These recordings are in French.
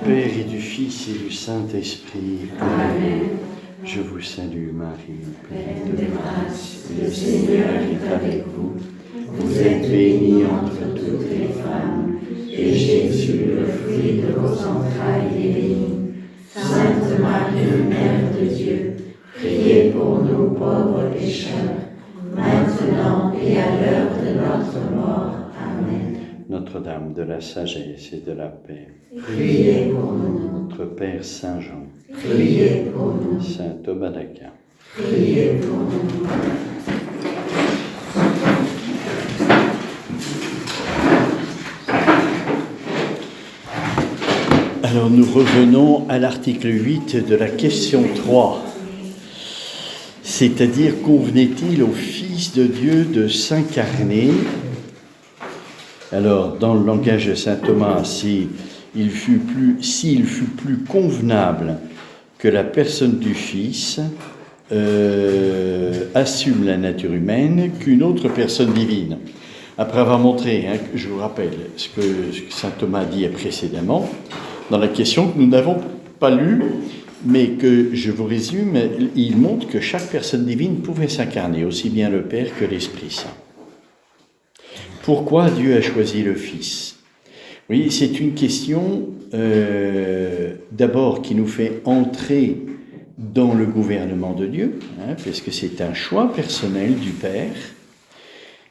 Père et du Fils et du Saint-Esprit. Amen. Je vous salue Marie, pleine de grâce, le Seigneur est avec vous. Vous êtes bénie entre toutes les femmes, et Jésus, le fruit de vos entrailles, est béni. Sainte Marie, Mère de Dieu, priez pour nous pauvres pécheurs, maintenant et à l'heure de notre mort. Amen. Notre-Dame de la sagesse et de la paix. Priez pour nous. Notre Père Saint Jean. Priez pour nous. Saint Thomas d'Aquin. Priez pour nous. Alors nous revenons à l'article 8 de la question 3. C'est-à-dire, convenait-il au Fils de Dieu de s'incarner? Alors, dans le langage de saint Thomas, s'il fut plus convenable que la personne du Fils assume la nature humaine qu'une autre personne divine. Après avoir montré, je vous rappelle ce que saint Thomas dit précédemment, dans la question que nous n'avons pas lue, mais que je vous résume, il montre que chaque personne divine pouvait s'incarner, aussi bien le Père que l'Esprit Saint. Pourquoi Dieu a choisi le Fils? Oui, c'est une question d'abord qui nous fait entrer dans le gouvernement de Dieu, parce que c'est un choix personnel du Père,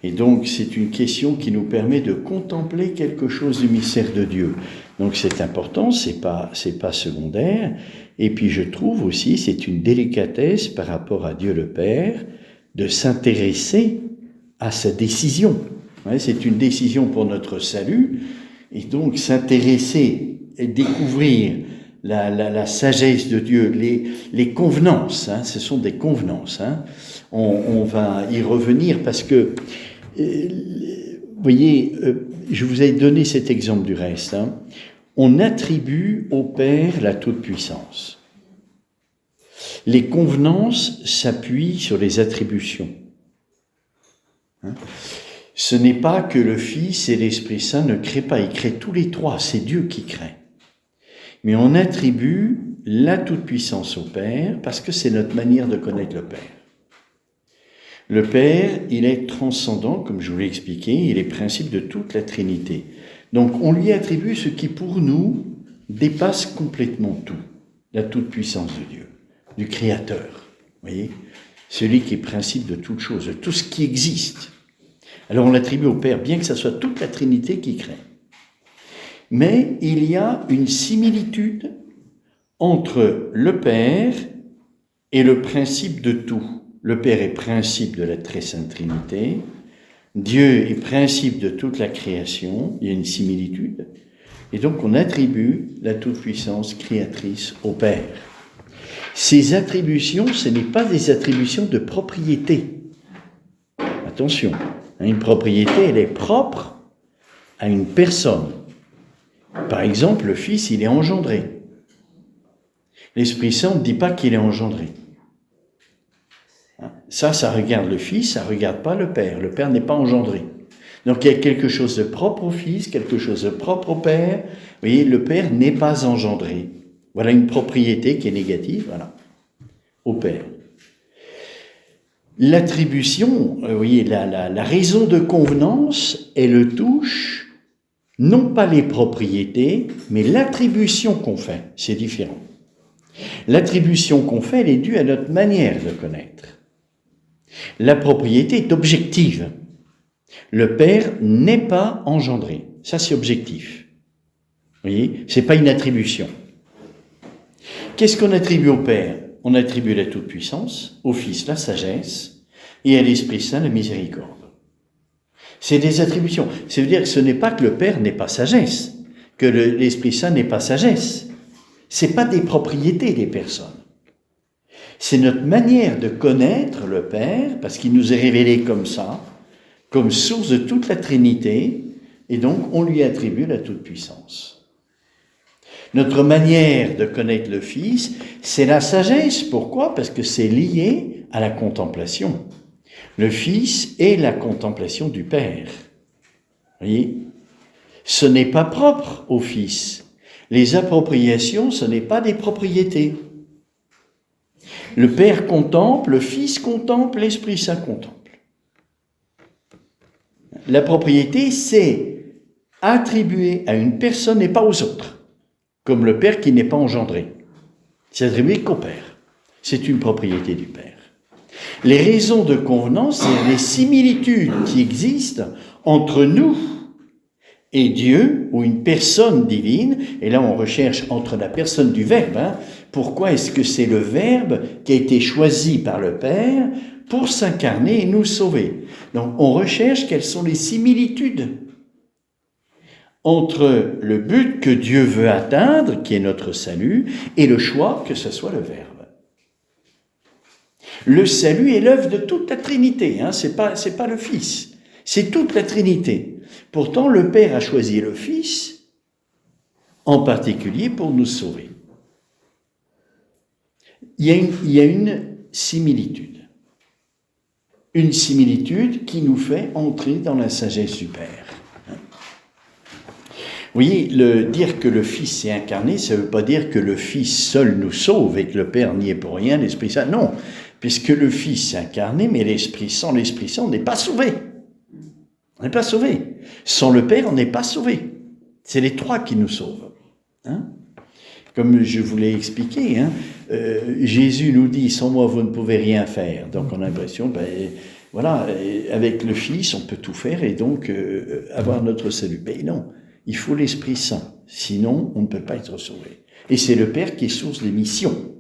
et donc c'est une question qui nous permet de contempler quelque chose du mystère de Dieu. Donc c'est important, c'est pas secondaire, et puis je trouve aussi c'est une délicatesse par rapport à Dieu le Père de s'intéresser à sa décision. C'est une décision pour notre salut, et donc s'intéresser et découvrir la sagesse de Dieu, les convenances, ce sont des convenances. On va y revenir parce que, vous voyez, je vous ai donné cet exemple du reste. On attribue au Père la toute-puissance. Les convenances s'appuient sur les attributions. Ce n'est pas que le Fils et l'Esprit Saint ne créent pas, ils créent tous les trois, c'est Dieu qui crée. Mais on attribue la toute-puissance au Père parce que c'est notre manière de connaître le Père. Le Père, il est transcendant, comme je vous l'ai expliqué, il est principe de toute la Trinité. Donc on lui attribue ce qui pour nous dépasse complètement tout, la toute-puissance de Dieu, du Créateur, vous voyez, celui qui est principe de toute chose, de tout ce qui existe. Alors on l'attribue au Père, bien que ce soit toute la Trinité qui crée. Mais il y a une similitude entre le Père et le principe de tout. Le Père est principe de la très sainte Trinité, Dieu est principe de toute la création, il y a une similitude, et donc on attribue la toute-puissance créatrice au Père. Ces attributions, ce n'est pas des attributions de propriété. Attention, une propriété, elle est propre à une personne. Par exemple, le Fils, il est engendré. L'Esprit Saint ne dit pas qu'il est engendré. Ça regarde le Fils, ça ne regarde pas le Père. Le Père n'est pas engendré. Donc il y a quelque chose de propre au Fils, quelque chose de propre au Père. Vous voyez, le Père n'est pas engendré. Voilà une propriété qui est négative, voilà, au Père. L'attribution, vous voyez, la raison de convenance, elle touche non pas les propriétés, mais l'attribution qu'on fait, c'est différent. L'attribution qu'on fait, elle est due à notre manière de connaître. La propriété est objective. Le Père n'est pas engendré. Ça, c'est objectif. Vous voyez, c'est pas une attribution. Qu'est-ce qu'on attribue au Père? On attribue la toute-puissance, au Fils la sagesse, et à l'Esprit Saint la miséricorde. C'est des attributions. Ça veut dire que ce n'est pas que le Père n'ait pas sagesse, que l'Esprit Saint n'ait pas sagesse. C'est pas des propriétés des personnes. C'est notre manière de connaître le Père, parce qu'il nous est révélé comme ça, comme source de toute la Trinité, et donc on lui attribue la toute-puissance. Notre manière de connaître le Fils, c'est la sagesse. Pourquoi? Parce que c'est lié à la contemplation. Le Fils est la contemplation du Père. Vous voyez? Ce n'est pas propre au Fils. Les appropriations, ce n'est pas des propriétés. Le Père contemple, le Fils contemple, l'Esprit Saint contemple. La propriété, c'est attribué à une personne et pas aux autres, comme le Père qui n'est pas engendré. C'est attribué qu'au Père. C'est une propriété du Père. Les raisons de convenance, c'est les similitudes qui existent entre nous et Dieu, ou une personne divine, et là on recherche entre la personne du Verbe, pourquoi est-ce que c'est le Verbe qui a été choisi par le Père pour s'incarner et nous sauver. Donc on recherche quelles sont les similitudes entre le but que Dieu veut atteindre, qui est notre salut, et le choix que ce soit le Verbe. Le salut est l'œuvre de toute la Trinité, c'est pas le Fils, c'est toute la Trinité. Pourtant, le Père a choisi le Fils, en particulier pour nous sauver. Il y a une similitude qui nous fait entrer dans la sagesse du Père. Vous voyez, dire que le Fils est incarné, ça ne veut pas dire que le Fils seul nous sauve et que le Père n'y est pour rien, l'Esprit Saint. Non, puisque le Fils est incarné, mais sans l'Esprit Saint, on n'est pas sauvé. On n'est pas sauvé. Sans le Père, on n'est pas sauvé. C'est les trois qui nous sauvent. Comme je vous l'ai expliqué, Jésus nous dit « Sans moi, vous ne pouvez rien faire ». Donc on a l'impression, avec le Fils, on peut tout faire et donc avoir notre salut. Mais non, il faut l'Esprit Saint. Sinon, on ne peut pas être sauvé. Et c'est le Père qui est source des missions.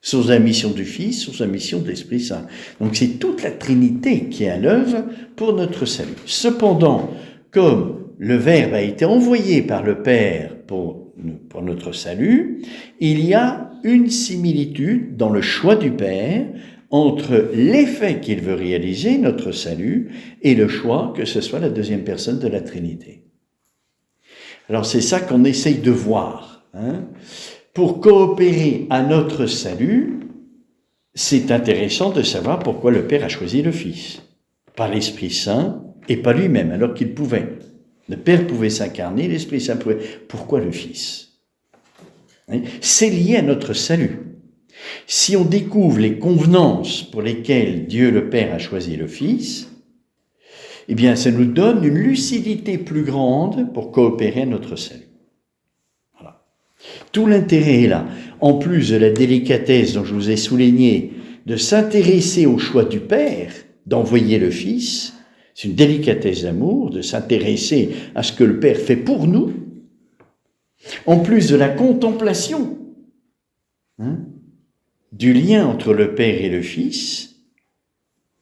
Source de la mission du Fils, source de la mission de l'Esprit Saint. Donc c'est toute la Trinité qui est à l'œuvre pour notre salut. Cependant, comme le Verbe a été envoyé par le Père pour notre salut, il y a une similitude dans le choix du Père entre l'effet qu'il veut réaliser, notre salut, et le choix que ce soit la deuxième personne de la Trinité. Alors c'est ça qu'on essaye de voir. Pour coopérer à notre salut, c'est intéressant de savoir pourquoi le Père a choisi le Fils. Pas l'Esprit Saint et pas lui-même, alors qu'il pouvait. Le Père pouvait s'incarner, l'Esprit Saint pouvait. Pourquoi le Fils ? C'est lié à notre salut. Si on découvre les convenances pour lesquelles Dieu le Père a choisi le Fils, eh bien ça nous donne une lucidité plus grande pour coopérer à notre salut. Tout l'intérêt est là. En plus de la délicatesse dont je vous ai souligné, de s'intéresser au choix du Père, d'envoyer le Fils, c'est une délicatesse d'amour, de s'intéresser à ce que le Père fait pour nous, en plus de la contemplation du lien entre le Père et le Fils,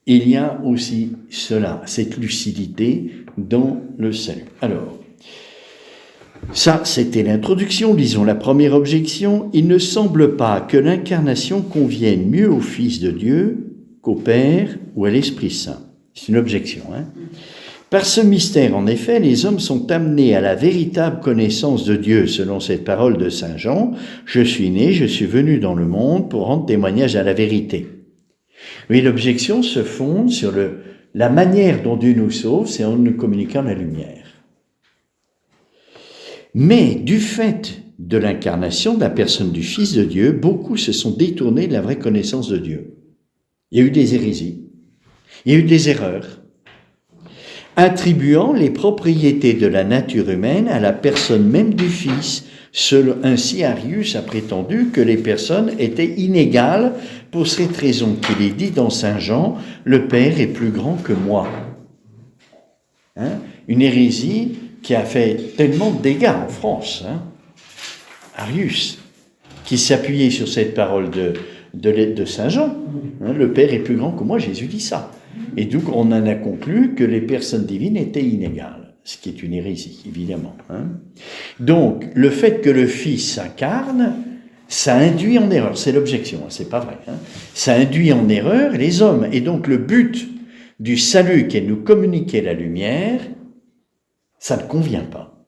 il y a aussi cela, cette lucidité dans le salut. Alors, ça, c'était l'introduction. Lisons la première objection. Il ne semble pas que l'incarnation convienne mieux au Fils de Dieu qu'au Père ou à l'Esprit Saint. C'est une objection. Par ce mystère, en effet, les hommes sont amenés à la véritable connaissance de Dieu, selon cette parole de saint Jean. « Je suis né, je suis venu dans le monde pour rendre témoignage à la vérité. » Oui, l'objection se fonde sur la manière dont Dieu nous sauve, c'est en nous communiquant la lumière. Mais du fait de l'incarnation de la personne du Fils de Dieu, beaucoup se sont détournés de la vraie connaissance de Dieu. Il y a eu des hérésies, il y a eu des erreurs, attribuant les propriétés de la nature humaine à la personne même du Fils. Ainsi, Arius a prétendu que les personnes étaient inégales pour cette raison qu'il est dit dans saint Jean, « Le Père est plus grand que moi ». Une hérésie qui a fait tellement de dégâts en France, Arius, qui s'appuyait sur cette parole de saint Jean, le Père est plus grand que moi, Jésus dit ça. Et donc on en a conclu que les personnes divines étaient inégales, ce qui est une hérésie, évidemment. Donc, le fait que le Fils s'incarne, ça induit en erreur, c'est l'objection, c'est pas vrai, ça induit en erreur les hommes, et donc le but du salut qui est de nous communiquer la lumière, ça ne convient pas.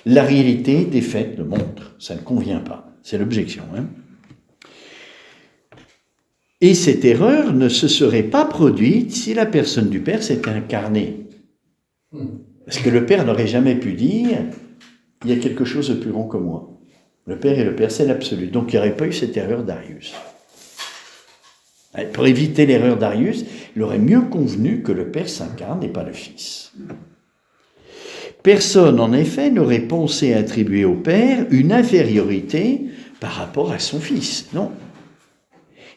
La réalité des faits le montre, ça ne convient pas. C'est l'objection. Et cette erreur ne se serait pas produite si la personne du Père s'était incarnée. Parce que le Père n'aurait jamais pu dire il y a quelque chose de plus grand que moi. Le Père est le Père, c'est l'absolu. Donc il n'y aurait pas eu cette erreur d'Arius. Pour éviter l'erreur d'Arius, il aurait mieux convenu que le Père s'incarne et pas le Fils. Personne, en effet, n'aurait pensé attribuer au Père une infériorité par rapport à son Fils. Non.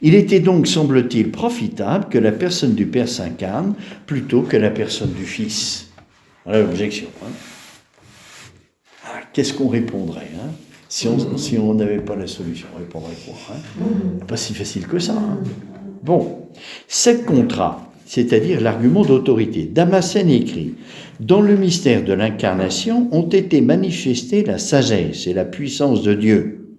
Il était donc, semble-t-il, profitable que la personne du Père s'incarne plutôt que la personne du Fils. Voilà l'objection. Qu'est-ce qu'on répondrait si on n'avait pas la solution, on répondrait quoi Pas si facile que ça. Bon, 7 contrats, c'est-à-dire l'argument d'autorité. Damascène écrit « Dans le mystère de l'incarnation ont été manifestées la sagesse et la puissance de Dieu.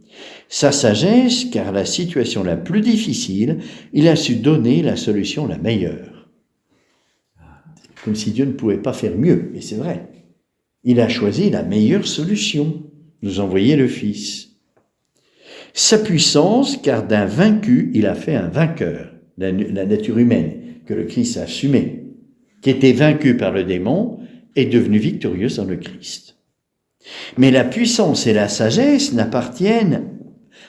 Sa sagesse, car la situation la plus difficile, il a su donner la solution la meilleure. » Comme si Dieu ne pouvait pas faire mieux, et c'est vrai. Il a choisi la meilleure solution, nous envoyer le Fils. Sa puissance, car d'un vaincu, il a fait un vainqueur, la nature humaine, que le Christ a assumée, qui était vaincue par le démon, est devenue victorieuse dans le Christ. Mais la puissance et la sagesse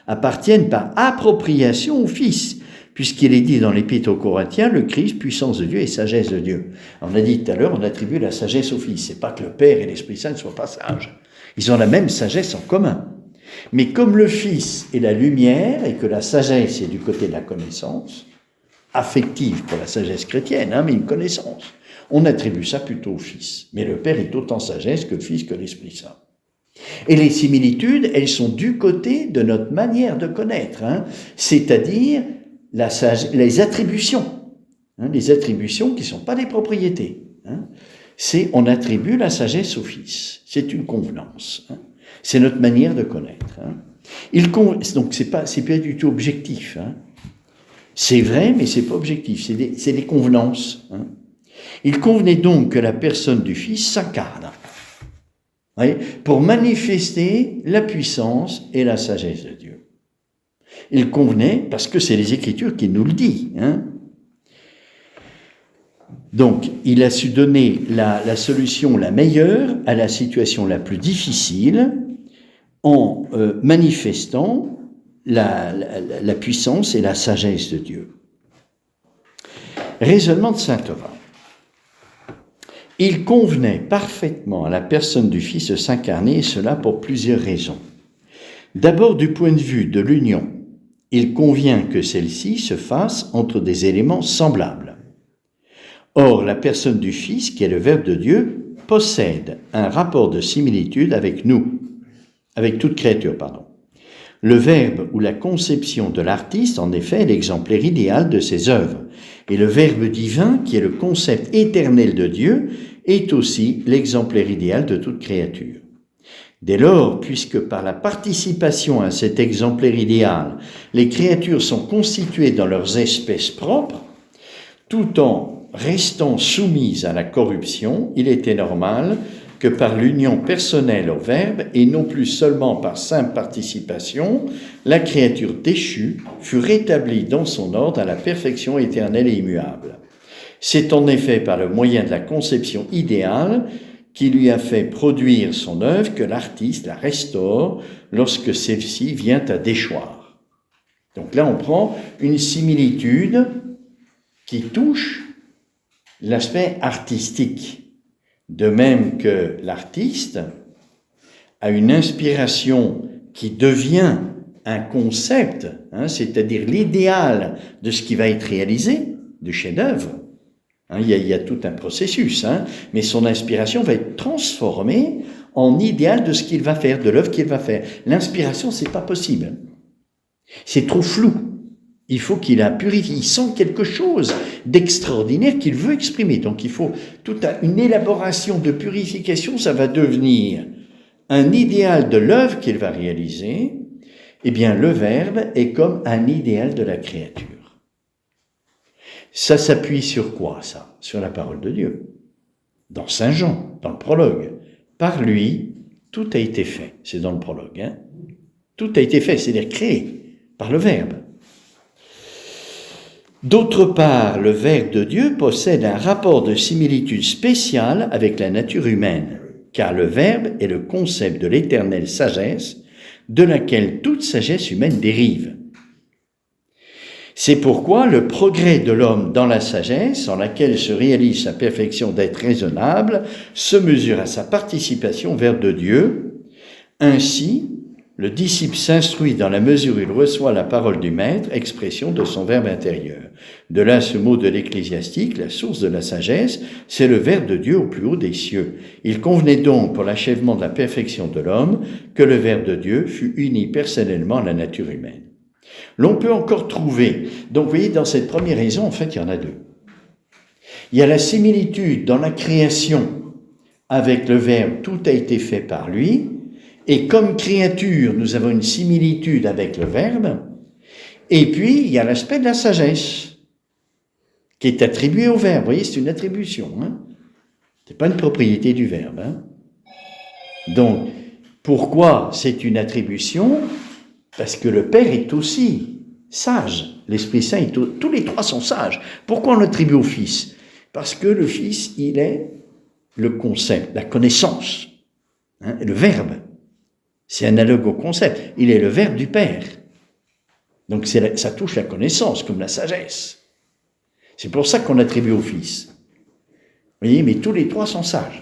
appartiennent par appropriation au Fils, puisqu'il est dit dans l'Épître aux Corinthiens, le Christ, puissance de Dieu et sagesse de Dieu. On a dit tout à l'heure, on attribue la sagesse au Fils. C'est pas que le Père et l'Esprit Saint ne soient pas sages. Ils ont la même sagesse en commun. Mais comme le Fils est la lumière et que la sagesse est du côté de la connaissance, affective pour la sagesse chrétienne, mais une connaissance, on attribue ça plutôt au Fils. Mais le Père est autant sagesse que le Fils que l'Esprit Saint. Et les similitudes, elles sont du côté de notre manière de connaître, c'est-à-dire les attributions, les attributions qui ne sont pas des propriétés. On attribue la sagesse au Fils. C'est une convenance. C'est notre manière de connaître. Donc c'est pas du tout objectif. C'est vrai, mais c'est pas objectif. C'est des convenances. Il convenait donc que la personne du Fils s'incarne pour manifester la puissance et la sagesse de Dieu. Il convenait, parce que c'est les Écritures qui nous le disent. Donc, il a su donner la solution la meilleure à la situation la plus difficile en manifestant la puissance et la sagesse de Dieu. Raisonnement de saint Thomas. Il convenait parfaitement à la personne du Fils de s'incarner, et cela pour plusieurs raisons. D'abord, du point de vue de l'union, il convient que celle-ci se fasse entre des éléments semblables. Or, la personne du Fils, qui est le Verbe de Dieu, possède un rapport de similitude avec nous, avec toute créature, Le Verbe ou la conception de l'artiste, en effet, est l'exemplaire idéal de ses œuvres. Et le Verbe divin, qui est le concept éternel de Dieu, est aussi l'exemplaire idéal de toute créature. Dès lors, puisque par la participation à cet exemplaire idéal, les créatures sont constituées dans leurs espèces propres, tout en restant soumises à la corruption, il était normal que par l'union personnelle au Verbe, et non plus seulement par simple participation, la créature déchue fut rétablie dans son ordre à la perfection éternelle et immuable. C'est en effet par le moyen de la conception idéale qui lui a fait produire son œuvre que l'artiste la restaure lorsque celle-ci vient à déchoir. Donc là, on prend une similitude qui touche l'aspect artistique. De même que l'artiste a une inspiration qui devient un concept, c'est-à-dire l'idéal de ce qui va être réalisé, du chef-d'œuvre. Il y a tout un processus, mais son inspiration va être transformée en idéal de ce qu'il va faire, de l'œuvre qu'il va faire. L'inspiration, c'est pas possible. C'est trop flou. Il faut qu'il la purifie. Il sent quelque chose d'extraordinaire qu'il veut exprimer. Donc il faut toute une élaboration de purification. Ça va devenir un idéal de l'œuvre qu'il va réaliser. Eh bien, le Verbe est comme un idéal de la créature. Ça s'appuie sur quoi, ça? Sur la parole de Dieu. Dans Saint Jean, dans le prologue. Par lui, tout a été fait. C'est dans le prologue. Tout a été fait, c'est-à-dire créé par le Verbe. D'autre part, le Verbe de Dieu possède un rapport de similitude spécial avec la nature humaine. car le Verbe est le concept de l'éternelle sagesse, de laquelle toute sagesse humaine dérive. C'est pourquoi le progrès de l'homme dans la sagesse, en laquelle se réalise sa perfection d'être raisonnable, se mesure à sa participation au Verbe de Dieu. Ainsi, le disciple s'instruit dans la mesure où il reçoit la parole du Maître, expression de son Verbe intérieur. De là ce mot de l'Ecclésiastique, la source de la sagesse, c'est le Verbe de Dieu au plus haut des cieux. Il convenait donc pour l'achèvement de la perfection de l'homme que le Verbe de Dieu fût uni personnellement à la nature humaine. L'on peut encore trouver, donc vous voyez, dans cette première raison, en fait, il y en a deux. Il y a la similitude dans la création avec le Verbe, tout a été fait par lui, et comme créature, nous avons une similitude avec le Verbe, et puis il y a l'aspect de la sagesse, qui est attribué au Verbe. Vous voyez, c'est une attribution, c'est pas une propriété du Verbe. Donc, pourquoi c'est une attribution ? Parce que le Père est aussi sage, l'Esprit Saint, tous les trois sont sages. Pourquoi on l'attribue au Fils ? Parce que le Fils, il est le concept, la connaissance, le Verbe. C'est analogue au concept. Il est le Verbe du Père. Donc ça touche la connaissance, comme la sagesse. C'est pour ça qu'on l'attribue au Fils. Vous voyez, mais tous les trois sont sages.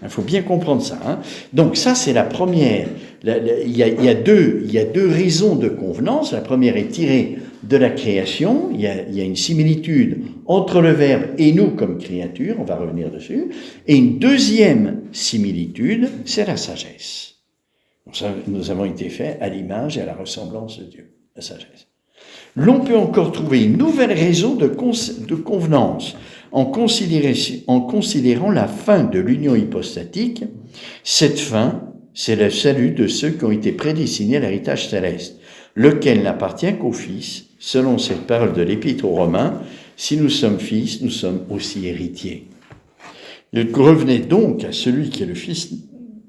Il faut bien comprendre ça. Donc ça, c'est la première. Il y a deux raisons de convenance. La première est tirée de la création. Il y a une similitude entre le Verbe et nous comme créatures. On va revenir dessus. Et une deuxième similitude, c'est la sagesse. Nous avons été faits à l'image et à la ressemblance de Dieu, la sagesse. L'on peut encore trouver une nouvelle raison de convenance en considérant la fin de l'union hypostatique. Cette fin, c'est le salut de ceux qui ont été prédestinés à l'héritage céleste, lequel n'appartient qu'au Fils, selon cette parole de l'Épître aux Romains, si nous sommes fils, nous sommes aussi héritiers. Il revenait donc à celui qui est le Fils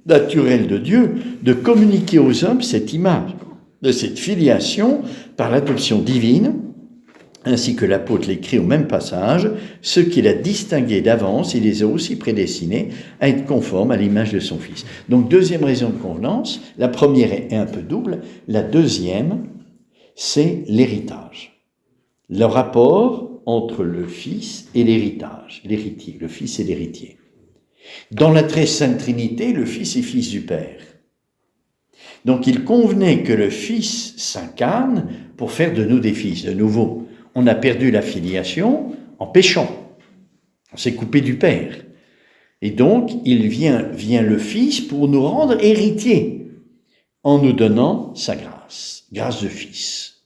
naturel de Dieu de communiquer aux hommes cette image de cette filiation par l'adoption divine, ainsi que l'apôtre l'écrit au même passage, ceux qu'il a distingués d'avance, il les a aussi prédestinés à être conformes à l'image de son Fils. Donc deuxième raison de convenance, la première est un peu double, la deuxième, c'est l'héritage. Le rapport entre le Fils et l'héritage, l'héritier, le Fils et l'héritier. Dans la très sainte Trinité, le Fils est Fils du Père. Donc il convenait que le Fils s'incarne pour faire de nous des fils. De nouveau, on a perdu la filiation en péchant. On s'est coupé du Père. Et donc, il vient le Fils pour nous rendre héritiers, en nous donnant sa grâce, grâce de Fils.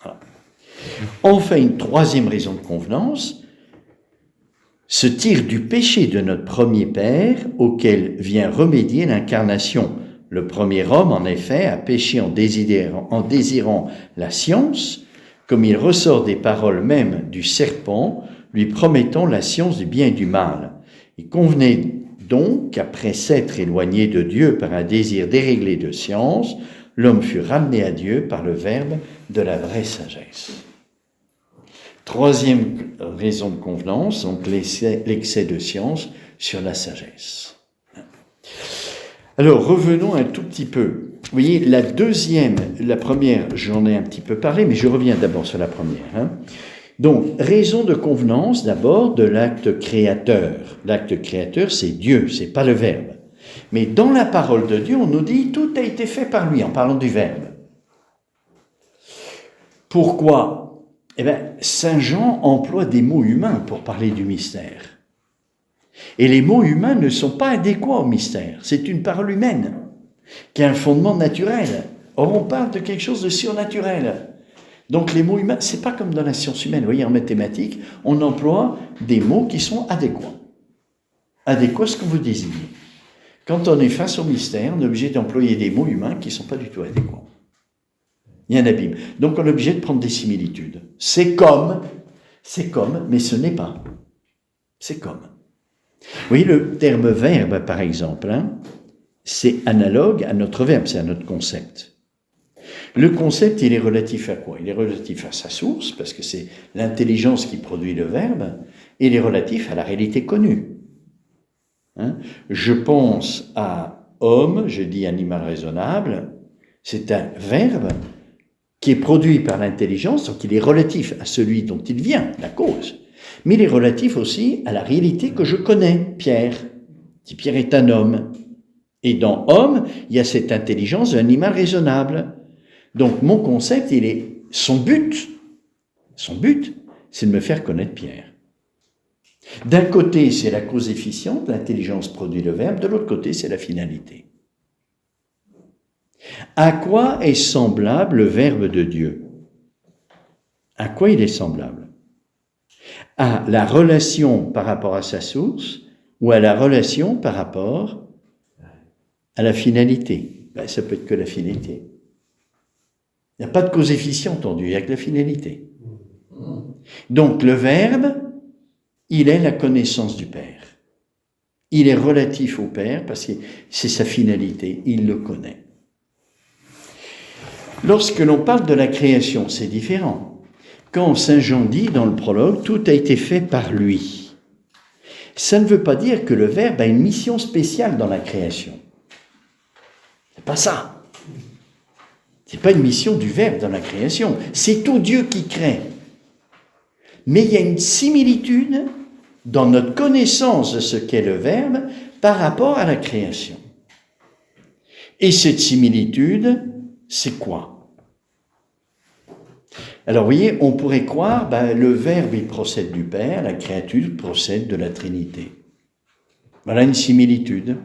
Voilà. Enfin, une troisième raison de convenance se tire du péché de notre premier Père, auquel vient remédier l'incarnation. Le premier homme, en effet, a péché en désirant la science, comme il ressort des paroles mêmes du serpent, lui promettant la science du bien et du mal. Il convenait donc qu'après s'être éloigné de Dieu par un désir déréglé de science, l'homme fut ramené à Dieu par le Verbe de la vraie sagesse. Troisième raison de convenance, donc l'excès de science sur la sagesse. Alors, revenons un tout petit peu. Vous voyez, la première, j'en ai un petit peu parlé, mais je reviens d'abord sur la première. Donc, raison de convenance, d'abord, de l'acte créateur. L'acte créateur, c'est Dieu, c'est pas le Verbe. Mais dans la parole de Dieu, on nous dit, tout a été fait par lui, en parlant du Verbe. Pourquoi ? Eh bien, Saint Jean emploie des mots humains pour parler du mystère. Et les mots humains ne sont pas adéquats au mystère. C'est une parole humaine qui a un fondement naturel. Or, on parle de quelque chose de surnaturel. Donc, les mots humains, c'est pas comme dans la science humaine. Vous voyez, en mathématiques, on emploie des mots qui sont adéquats. Adéquats, ce que vous désignez. Quand on est face au mystère, on est obligé d'employer des mots humains qui ne sont pas du tout adéquats. Il y a un abîme. Donc, on est obligé de prendre des similitudes. C'est comme, mais ce n'est pas. C'est comme. Vous voyez, le terme verbe, par exemple, c'est analogue à notre verbe, c'est à notre concept. Le concept, il est relatif à quoi ? Il est relatif à sa source, parce que c'est l'intelligence qui produit le verbe, et il est relatif à la réalité connue. Hein? Je pense à homme, je dis animal raisonnable, c'est un verbe qui est produit par l'intelligence, donc il est relatif à celui dont il vient, la cause. Mais il est relatif aussi à la réalité que je connais, Pierre. Si Pierre est un homme, et dans homme, il y a cette intelligence d'un animal raisonnable. Donc mon concept, son but, c'est de me faire connaître Pierre. D'un côté, c'est la cause efficiente, l'intelligence produit le verbe, de l'autre côté, c'est la finalité. À quoi est semblable le Verbe de Dieu? À quoi il est semblable? À la relation par rapport à sa source ou à la relation par rapport à la finalité? Ça peut être que la finalité. Il n'y a pas de cause efficiente entendu, il n'y a que la finalité. Donc le Verbe, il est la connaissance du Père. Il est relatif au Père parce que c'est sa finalité, il le connaît. Lorsque l'on parle de la création, c'est différent. Quand Saint Jean dit dans le prologue, tout a été fait par lui. Ça ne veut pas dire que le Verbe a une mission spéciale dans la création. C'est pas ça. C'est pas une mission du Verbe dans la création. C'est tout Dieu qui crée. Mais il y a une similitude dans notre connaissance de ce qu'est le Verbe par rapport à la création. Et cette similitude, c'est quoi? Alors, vous voyez, on pourrait croire, le Verbe, il procède du Père, la créature procède de la Trinité. Voilà une similitude.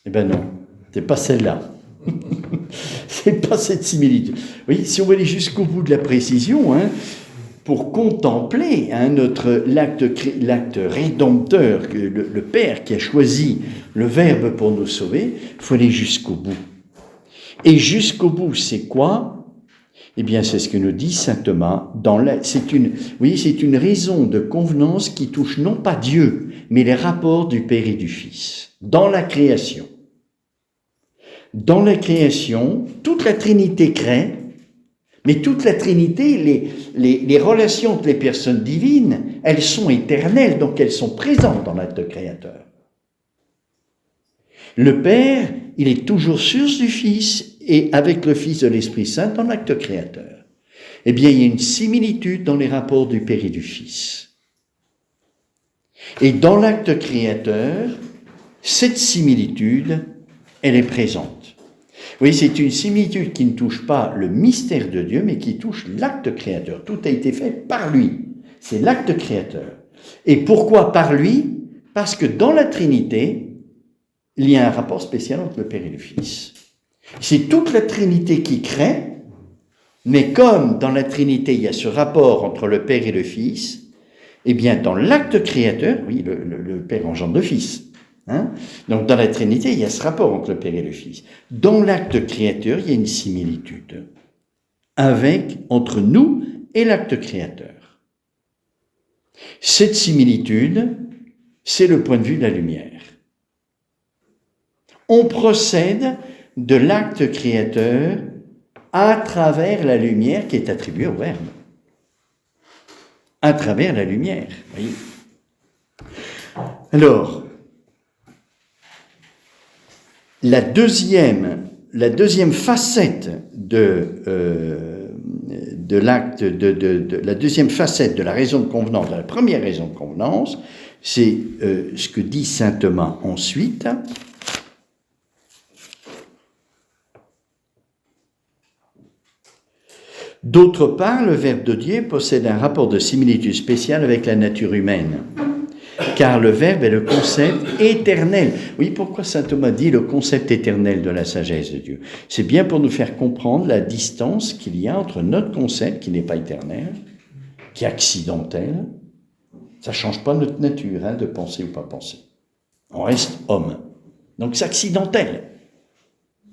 Eh bien non, c'est pas celle-là. C'est pas cette similitude. Vous voyez, si on veut aller jusqu'au bout de la précision, pour contempler l'acte rédempteur, que le Père qui a choisi le Verbe pour nous sauver, il faut aller jusqu'au bout. Et jusqu'au bout, c'est quoi? Eh bien, c'est ce que nous dit saint Thomas. C'est une raison de convenance qui touche non pas Dieu, mais les rapports du Père et du Fils, dans la création. Dans la création, toute la Trinité crée, mais toute la Trinité, les relations entre les personnes divines, elles sont éternelles, donc elles sont présentes dans l'acte créateur. Le Père, il est toujours source du Fils, et avec le Fils de l'Esprit Saint dans l'acte créateur. Eh bien, il y a une similitude dans les rapports du Père et du Fils. Et dans l'acte créateur, cette similitude, elle est présente. Vous voyez, c'est une similitude qui ne touche pas le mystère de Dieu, mais qui touche l'acte créateur. Tout a été fait par lui. C'est l'acte créateur. Et pourquoi par lui? Parce que dans la Trinité, il y a un rapport spécial entre le Père et le Fils. C'est toute la Trinité qui crée, mais comme dans la Trinité, il y a ce rapport entre le Père et le Fils, eh bien, dans l'acte créateur, oui, le Père engendre le Fils. Donc, dans la Trinité, il y a ce rapport entre le Père et le Fils. Dans l'acte créateur, il y a une similitude entre nous et l'acte créateur. Cette similitude, c'est le point de vue de la lumière. On procède de l'acte créateur à travers la lumière qui est attribuée au Verbe. À travers la lumière, voyez. Alors, la deuxième facette la deuxième facette de la raison de convenance, de la première raison de convenance, c'est ce que dit saint Thomas ensuite. D'autre part, le Verbe de Dieu possède un rapport de similitude spéciale avec la nature humaine, car le Verbe est le concept éternel. Oui, pourquoi saint Thomas dit le concept éternel de la sagesse de Dieu? C'est bien pour nous faire comprendre la distance qu'il y a entre notre concept, qui n'est pas éternel, qui est accidentel. Ça ne change pas notre nature, de penser ou pas penser. On reste homme. Donc c'est accidentel.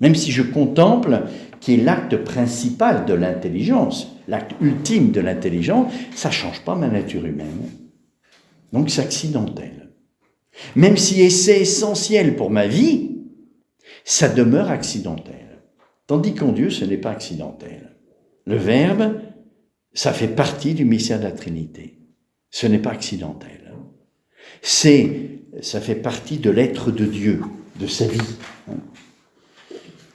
Même si je contemple, qui est l'acte principal de l'intelligence, l'acte ultime de l'intelligence, ça ne change pas ma nature humaine. Donc c'est accidentel. Même si c'est essentiel pour ma vie, ça demeure accidentel. Tandis qu'en Dieu, ce n'est pas accidentel. Le Verbe, ça fait partie du mystère de la Trinité. Ce n'est pas accidentel. C'est ça fait partie de l'être de Dieu, de sa vie, hein,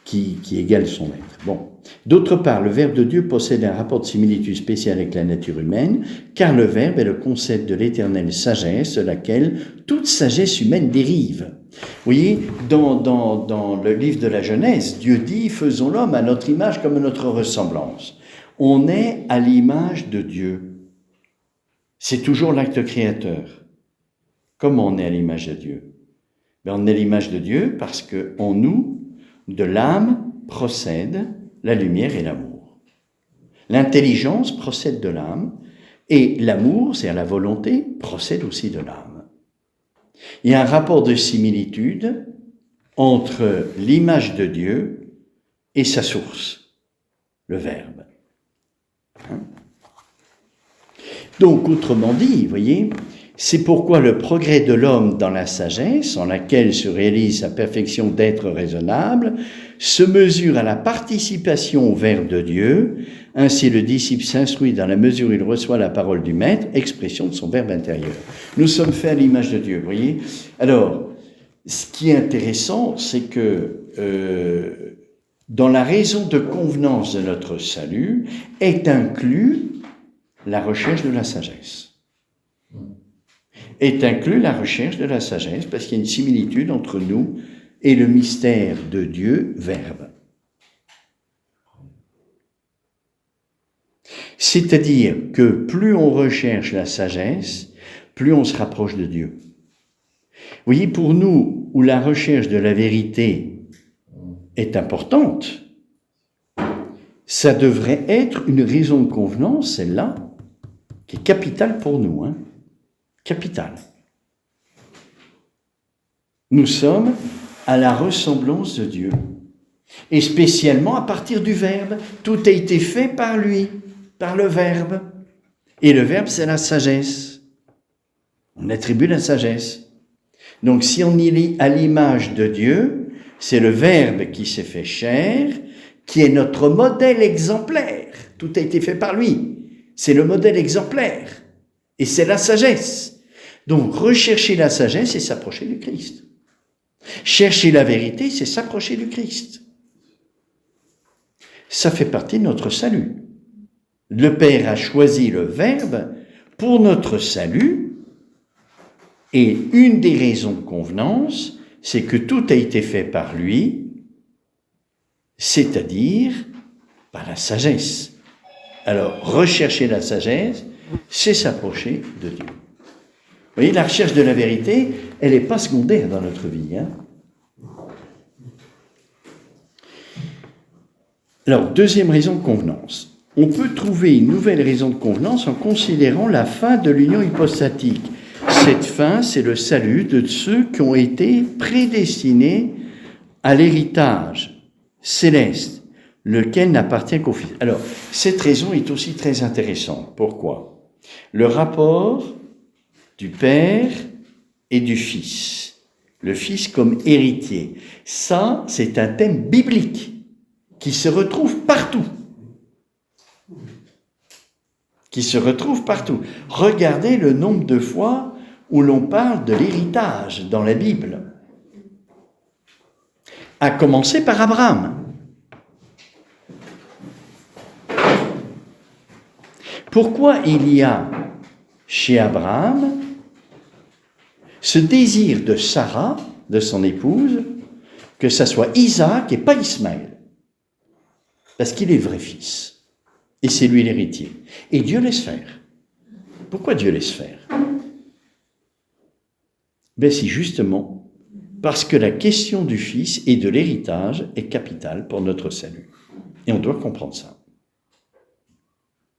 qui égale son être. Bon. D'autre part, le Verbe de Dieu possède un rapport de similitude spécial avec la nature humaine, car le Verbe est le concept de l'éternelle sagesse, de laquelle toute sagesse humaine dérive. Vous voyez, dans le livre de la Genèse, Dieu dit « Faisons l'homme à notre image comme à notre ressemblance ». On est à l'image de Dieu. C'est toujours l'acte créateur. Comment on est à l'image de Dieu? On est à l'image de Dieu parce qu'en nous, de l'âme procède la lumière et l'amour. L'intelligence procède de l'âme et l'amour, c'est-à-dire la volonté, procède aussi de l'âme. Il y a un rapport de similitude entre l'image de Dieu et sa source, le Verbe. Hein? Donc, autrement dit, vous voyez, c'est pourquoi le progrès de l'homme dans la sagesse, en laquelle se réalise sa perfection d'être raisonnable, se mesure à la participation au Verbe de Dieu. Ainsi, le disciple s'instruit dans la mesure où il reçoit la parole du Maître, expression de son Verbe intérieur. Nous sommes faits à l'image de Dieu, vous voyez. Alors, ce qui est intéressant, c'est que dans la raison de convenance de notre salut est inclus la recherche de la sagesse. Est inclus la recherche de la sagesse, parce qu'il y a une similitude entre nous et le mystère de Dieu, Verbe. C'est-à-dire que plus on recherche la sagesse, plus on se rapproche de Dieu. Vous voyez, pour nous, où la recherche de la vérité est importante, ça devrait être une raison de convenance, celle-là, qui est capitale pour nous, hein. Capitale. Nous sommes à la ressemblance de Dieu. Et spécialement à partir du Verbe. Tout a été fait par lui, par le Verbe. Et le Verbe, c'est la sagesse. On attribue la sagesse. Donc si on y lit à l'image de Dieu, c'est le Verbe qui s'est fait chair, qui est notre modèle exemplaire. Tout a été fait par lui. C'est le modèle exemplaire. Et c'est la sagesse. Donc, rechercher la sagesse, c'est s'approcher du Christ. Chercher la vérité, c'est s'approcher du Christ. Ça fait partie de notre salut. Le Père a choisi le Verbe pour notre salut, et une des raisons de convenance, c'est que tout a été fait par lui, c'est-à-dire par la sagesse. Alors, rechercher la sagesse, c'est s'approcher de Dieu. Vous voyez, la recherche de la vérité, elle n'est pas secondaire dans notre vie. Hein. Alors, deuxième raison de convenance. On peut trouver une nouvelle raison de convenance en considérant la fin de l'union hypostatique. Cette fin, c'est le salut de ceux qui ont été prédestinés à l'héritage céleste, lequel n'appartient qu'au Fils. Alors, cette raison est aussi très intéressante. Pourquoi? Le rapport du Père et du Fils. Le Fils comme héritier. Ça, c'est un thème biblique qui se retrouve partout. Qui se retrouve partout. Regardez le nombre de fois où l'on parle de l'héritage dans la Bible. À commencer par Abraham. Pourquoi il y a chez Abraham ce désir de Sarah, de son épouse, que ça soit Isaac et pas Ismaël? Parce qu'il est le vrai fils. Et c'est lui l'héritier. Et Dieu laisse faire. Pourquoi Dieu laisse faire? Ben c'est justement parce que la question du fils et de l'héritage est capitale pour notre salut. Et on doit comprendre ça.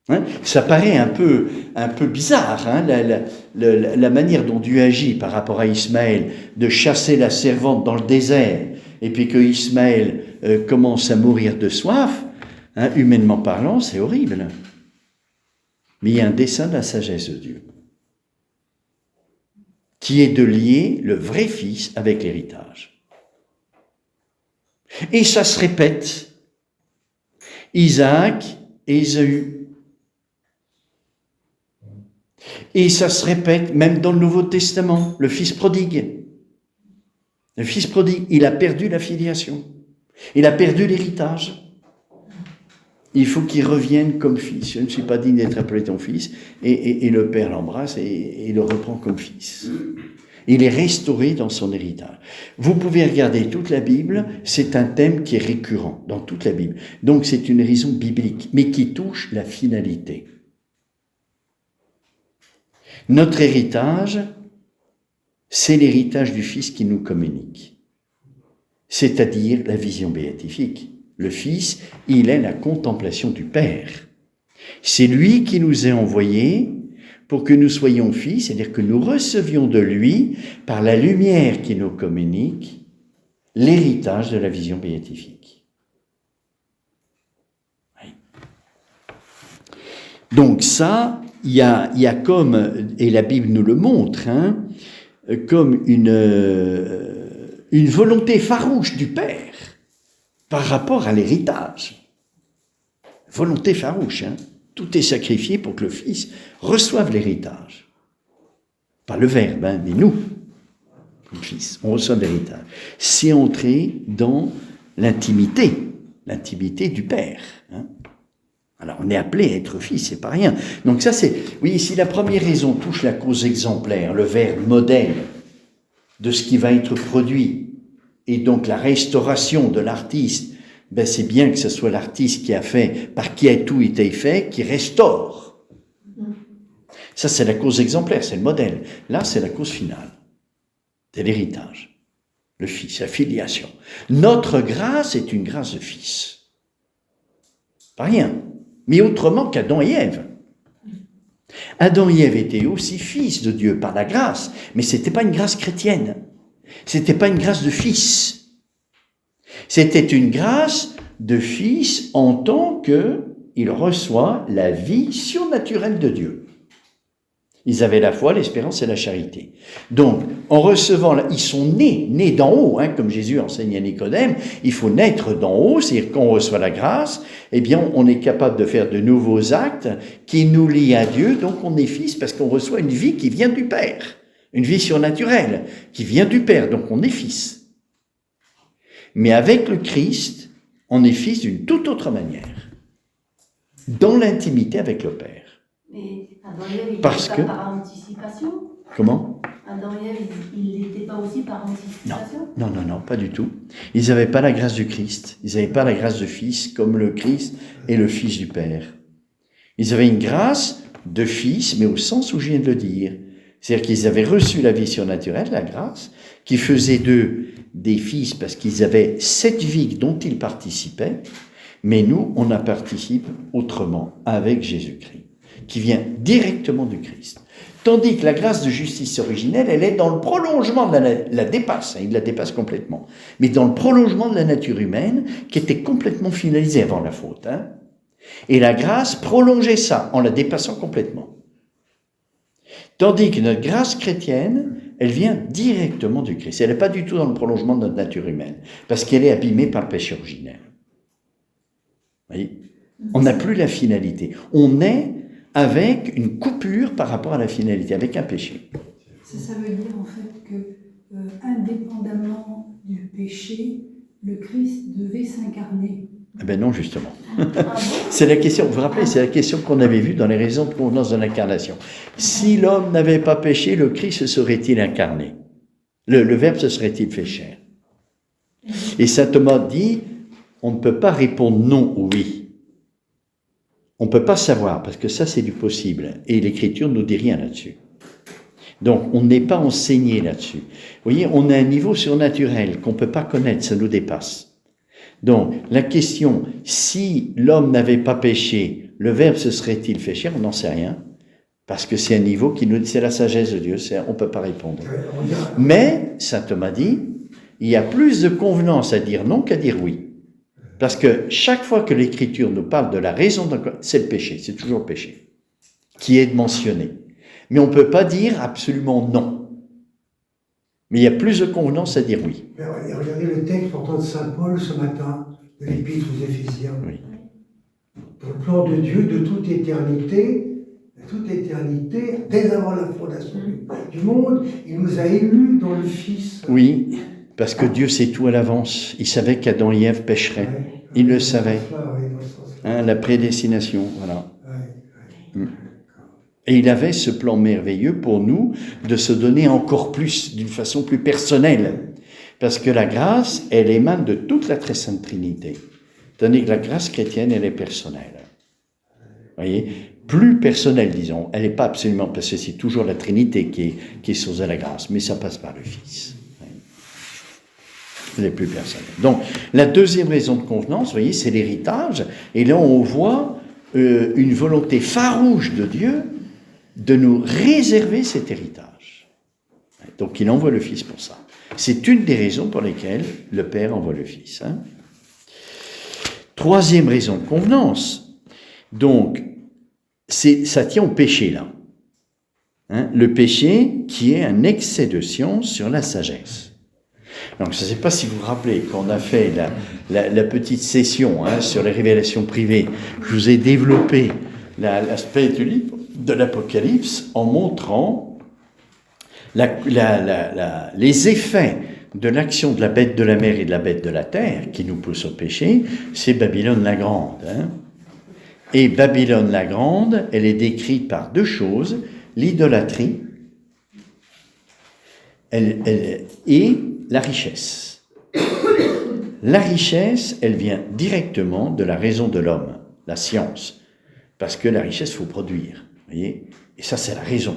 Hein? Ça paraît un peu bizarre, hein, la manière dont Dieu agit par rapport à Ismaël, de chasser la servante dans le désert, et puis que Ismaël commence à mourir de soif, hein, humainement parlant, c'est horrible. Mais il y a un dessein de la sagesse de Dieu, qui est de lier le vrai fils avec l'héritage. Et ça se répète. Isaac et Ésaü. Et ça se répète même dans le Nouveau Testament, le fils prodigue. Le fils prodigue, il a perdu la filiation. Il a perdu l'héritage. Il faut qu'il revienne comme fils. Je ne suis pas digne d'être appelé ton fils. Et le père l'embrasse et le reprend comme fils. Il est restauré dans son héritage. Vous pouvez regarder toute la Bible, c'est un thème qui est récurrent dans toute la Bible. Donc c'est une raison biblique, mais qui touche la finalité. Notre héritage, c'est l'héritage du Fils qui nous communique, c'est-à-dire la vision béatifique. Le Fils, il est la contemplation du Père. C'est lui qui nous est envoyé pour que nous soyons fils, c'est-à-dire que nous recevions de lui, par la lumière qui nous communique, l'héritage de la vision béatifique. Oui. Donc ça, il y a comme, et la Bible nous le montre, comme une volonté farouche du Père par rapport à l'héritage. Volonté farouche, Tout est sacrifié pour que le Fils reçoive l'héritage. Pas le Verbe, mais nous, le Fils, on reçoit l'héritage. C'est entrer dans l'intimité du Père. Alors, on est appelé à être fils, c'est pas rien. Donc ça, oui, si la première raison touche la cause exemplaire, le Verbe modèle de ce qui va être produit, et donc la restauration de l'artiste, c'est bien que ce soit l'artiste qui a fait, par qui a tout été fait, qui restaure. Ça, c'est la cause exemplaire, c'est le modèle. Là, c'est la cause finale. C'est l'héritage, le Fils, la filiation. Notre grâce est une grâce de Fils. Pas rien. Mais autrement qu'Adam et Ève. Adam et Ève étaient aussi fils de Dieu par la grâce, mais ce n'était pas une grâce chrétienne. C'était pas une grâce de fils. C'était une grâce de fils en tant qu'il reçoit la vie surnaturelle de Dieu. Ils avaient la foi, l'espérance et la charité. Donc, en recevant, ils sont nés d'en haut, comme Jésus enseigne à Nicodème, il faut naître d'en haut, c'est-à-dire qu'on reçoit la grâce, eh bien, on est capable de faire de nouveaux actes qui nous lient à Dieu, donc on est fils parce qu'on reçoit une vie qui vient du Père. Une vie surnaturelle qui vient du Père, donc on est fils. Mais avec le Christ, on est fils d'une toute autre manière, dans l'intimité avec le Père. Mais Adam et Ève, il Parce n'était que... pas par anticipation. Comment ? Adam et Ève, il n'était pas aussi par anticipation. Non, pas du tout. Ils n'avaient pas la grâce du Christ, ils n'avaient pas la grâce de fils comme le Christ est le Fils du Père. Ils avaient une grâce de fils, mais au sens où je viens de le dire. C'est-à-dire qu'ils avaient reçu la vie surnaturelle, la grâce, qui faisait d'eux des fils parce qu'ils avaient cette vie dont ils participaient, mais nous, on en participe autrement, avec Jésus-Christ, qui vient directement du Christ. Tandis que la grâce de justice originelle, elle est dans le prolongement de la dépasse, il la dépasse complètement, mais dans le prolongement de la nature humaine, qui était complètement finalisée avant la faute. Et la grâce prolongeait ça, en la dépassant complètement. Tandis que notre grâce chrétienne, elle vient directement du Christ. Elle n'est pas du tout dans le prolongement de notre nature humaine, parce qu'elle est abîmée par le péché originel. Vous voyez ? On n'a plus la finalité. On est avec une coupure par rapport à la finalité, avec un péché. Ça veut dire en fait que, indépendamment du péché, le Christ devait s'incarner. Eh bien non, justement. C'est la question, vous vous rappelez, c'est la question qu'on avait vue dans les raisons de convenance de l'incarnation. Si l'homme n'avait pas péché, le Christ se serait-il incarné ? Le Verbe se serait-il fait chair ? Et saint Thomas dit, on ne peut pas répondre non ou oui. On ne peut pas savoir, parce que ça c'est du possible. Et l'Écriture ne nous dit rien là-dessus. Donc on n'est pas enseigné là-dessus. Vous voyez, on a un niveau surnaturel qu'on ne peut pas connaître, ça nous dépasse. Donc, la question, si l'homme n'avait pas péché, le Verbe se serait-il fait chair ? On n'en sait rien, parce que c'est un niveau qui nous, c'est la sagesse de Dieu, on ne peut pas répondre. Mais, saint Thomas dit, il y a plus de convenance à dire non qu'à dire oui. Parce que chaque fois que l'Écriture nous parle de la raison, c'est le péché, c'est toujours le péché, qui est mentionné. Mais on ne peut pas dire absolument non. Mais il y a plus de convenance à dire oui. Regardez le texte pourtant de saint Paul ce matin, de l'Épître aux Éphésiens. Oui. Pour le plan de Dieu, de toute éternité, dès avant la fondation du monde, il nous a élus dans le Fils. Oui, Parce que Dieu sait tout à l'avance. Il savait qu'Adam et Ève pécheraient. Il le savait. Hein, la prédestination, voilà. Et il avait ce plan merveilleux pour nous de se donner encore plus, d'une façon plus personnelle. Parce que la grâce, elle émane de toute la très sainte Trinité. Tandis que la grâce chrétienne, elle est personnelle. Vous voyez, plus personnelle, disons. Elle n'est pas absolument, parce que c'est toujours la Trinité qui est source de la grâce, mais ça passe par le Fils. Elle est plus personnelle. Donc, la deuxième raison de convenance, vous voyez, c'est l'héritage. Et là, on voit une volonté farouche de Dieu de nous réserver cet héritage. Donc, il envoie le Fils pour ça. C'est une des raisons pour lesquelles le Père envoie le Fils. Hein. Troisième raison de convenance, donc, ça tient au péché, là. Hein, le péché qui est un excès de science sur la sagesse. Donc, je ne sais pas si vous vous rappelez, quand on a fait la petite session sur les révélations privées, je vous ai développé l'aspect du livre de l'Apocalypse en montrant les effets de l'action de la bête de la mer et de la bête de la terre qui nous pousse au péché, c'est Babylone la Grande. Hein. Et Babylone la Grande, elle est décrite par deux choses, l'idolâtrie et la richesse. La richesse, elle vient directement de la raison de l'homme, la science. Parce que la richesse, il faut produire. Vous voyez ? Et ça, c'est la raison.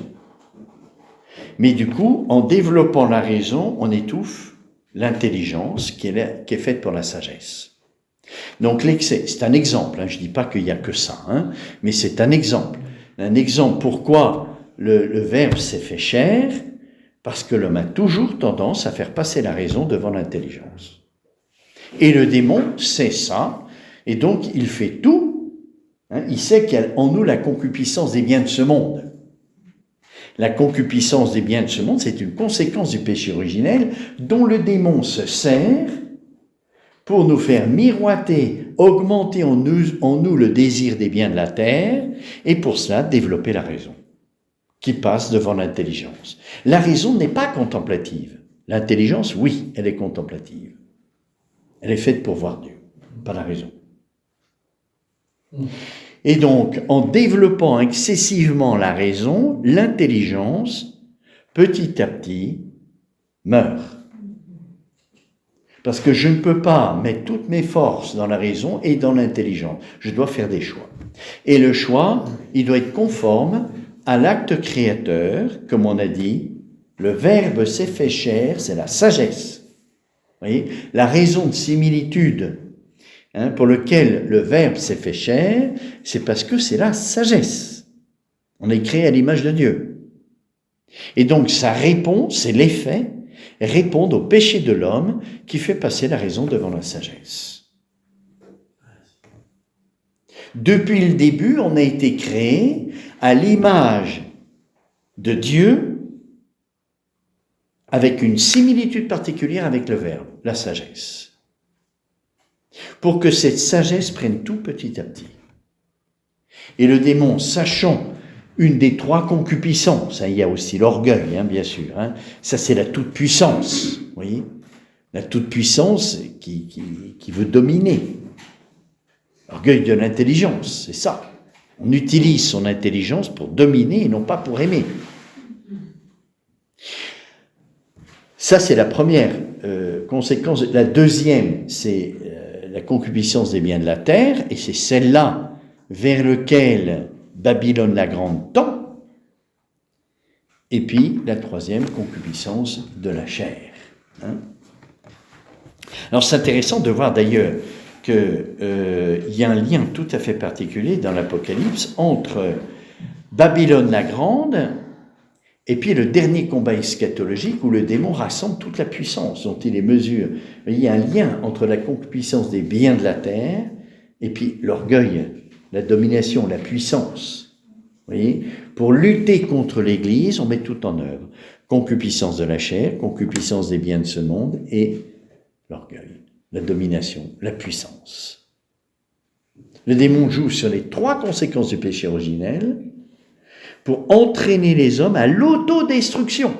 Mais du coup, en développant la raison, on étouffe l'intelligence qui est faite pour la sagesse. Donc l'excès, c'est un exemple, je ne dis pas qu'il n'y a que ça, mais c'est un exemple. Un exemple pourquoi le Verbe s'est fait chair, parce que l'homme a toujours tendance à faire passer la raison devant l'intelligence. Et le démon sait ça, et donc il fait tout, il sait qu'il y a en nous la concupiscence des biens de ce monde. La concupiscence des biens de ce monde, c'est une conséquence du péché originel dont le démon se sert pour nous faire miroiter, augmenter en nous le désir des biens de la terre, et pour cela développer la raison, qui passe devant l'intelligence. La raison n'est pas contemplative. L'intelligence, oui, elle est contemplative. Elle est faite pour voir Dieu, pas la raison. Et donc, en développant excessivement la raison, l'intelligence, petit à petit, meurt. Parce que je ne peux pas mettre toutes mes forces dans la raison et dans l'intelligence. Je dois faire des choix. Et le choix, il doit être conforme à l'acte créateur, comme on a dit. Le Verbe s'est fait chair, c'est la sagesse. Vous voyez ? La raison de similitude pour lequel le Verbe s'est fait chair, c'est parce que c'est la sagesse. On est créé à l'image de Dieu. Et donc ça répond, c'est l'effet, répondre au péché de l'homme qui fait passer la raison devant la sagesse. Depuis le début, on a été créé à l'image de Dieu avec une similitude particulière avec le Verbe, la sagesse. Pour que cette sagesse prenne tout petit à petit. Et le démon, sachant une des trois concupiscences, il y a aussi l'orgueil, bien sûr, ça c'est la toute-puissance, vous voyez, la toute-puissance qui veut dominer. L'orgueil de l'intelligence, c'est ça. On utilise son intelligence pour dominer et non pas pour aimer. Ça, c'est la première conséquence. La deuxième, c'est la concupiscence des biens de la terre, et c'est celle-là vers laquelle Babylone la Grande tend. Et puis, la troisième, concupiscence de la chair. Alors, c'est intéressant de voir d'ailleurs qu'il y a un lien tout à fait particulier dans l'Apocalypse entre Babylone la Grande et puis le dernier combat eschatologique où le démon rassemble toute la puissance dont il est mesure. Il y a un lien entre la concupiscence des biens de la terre et puis l'orgueil, la domination, la puissance. Vous voyez ? Pour lutter contre l'Église, on met tout en œuvre. Concupiscence de la chair, concupiscence des biens de ce monde et l'orgueil, la domination, la puissance. Le démon joue sur les trois conséquences du péché originel pour entraîner les hommes à l'autodestruction.